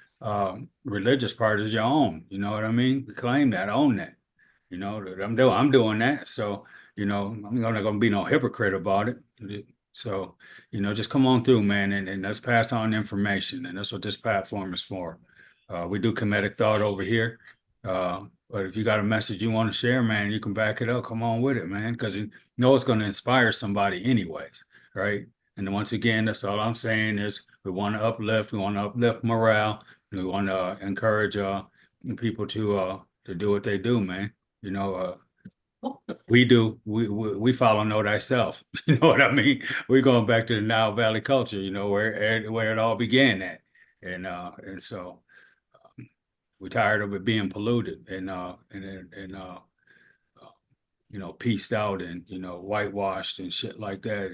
religious part is your own. You know what I mean? Claim that, own that. You know, that I'm doing that. So, you know, I'm not gonna be no hypocrite about it. So, you know, just come on through, man, and let's pass on information. And that's what this platform is for. We do comedic thought over here. But if you got a message you want to share, man, you can back it up. Come on with it, man, because you know it's going to inspire somebody anyways, right? And once again, that's all I'm saying is we want to uplift, morale, we want to encourage people to do what they do, man. You know, we follow Know Thyself. You know what I mean? We're going back to the Nile Valley culture, you know, where it all began at. And so we're tired of it being polluted and you know, pieced out and, you know, whitewashed and shit like that.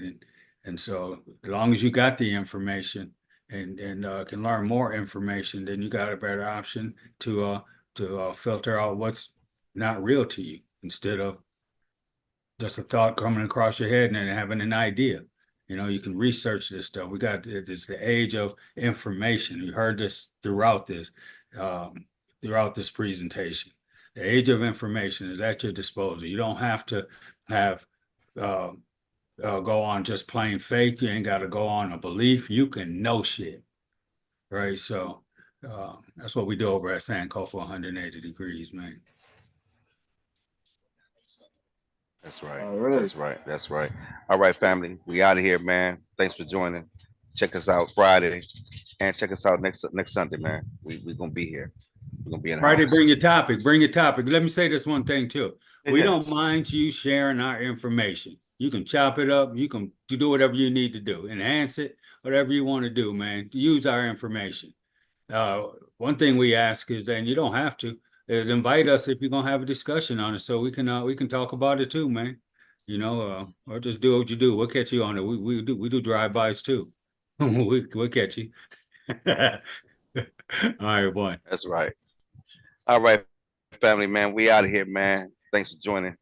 And so as long as you got the information and can learn more information, then you got a better option to filter out what's not real to you instead of just a thought coming across your head and then having an idea. You know, you can research this stuff. It's the age of information. You heard this throughout this presentation. The age of information is at your disposal. You don't have to have go on just plain faith. You ain't got to go on a belief. You can know shit, right? So that's what we do over at Sankofa 180 degrees, man. That's right. All right. That's right. That's right. All right, family. We out of here, man. Thanks for joining. Check us out Friday, and check us out next Sunday, man. We're gonna be here. We're gonna be in the Friday, house. bring your topic. Bring your topic. Let me say this one thing too. We Yeah. don't mind you sharing our information. You can chop it up. You can do whatever you need to do. Enhance it, whatever you want to do, man. Use our information. One thing we ask is, and you don't have to, is invite us if you're gonna have a discussion on it, so we can talk about it too, man. You know, or just do what you do. We'll catch you on it. We do drive-bys too. We'll catch you. All right, boy. That's right. All right, family, man. We out of here, man. Thanks for joining.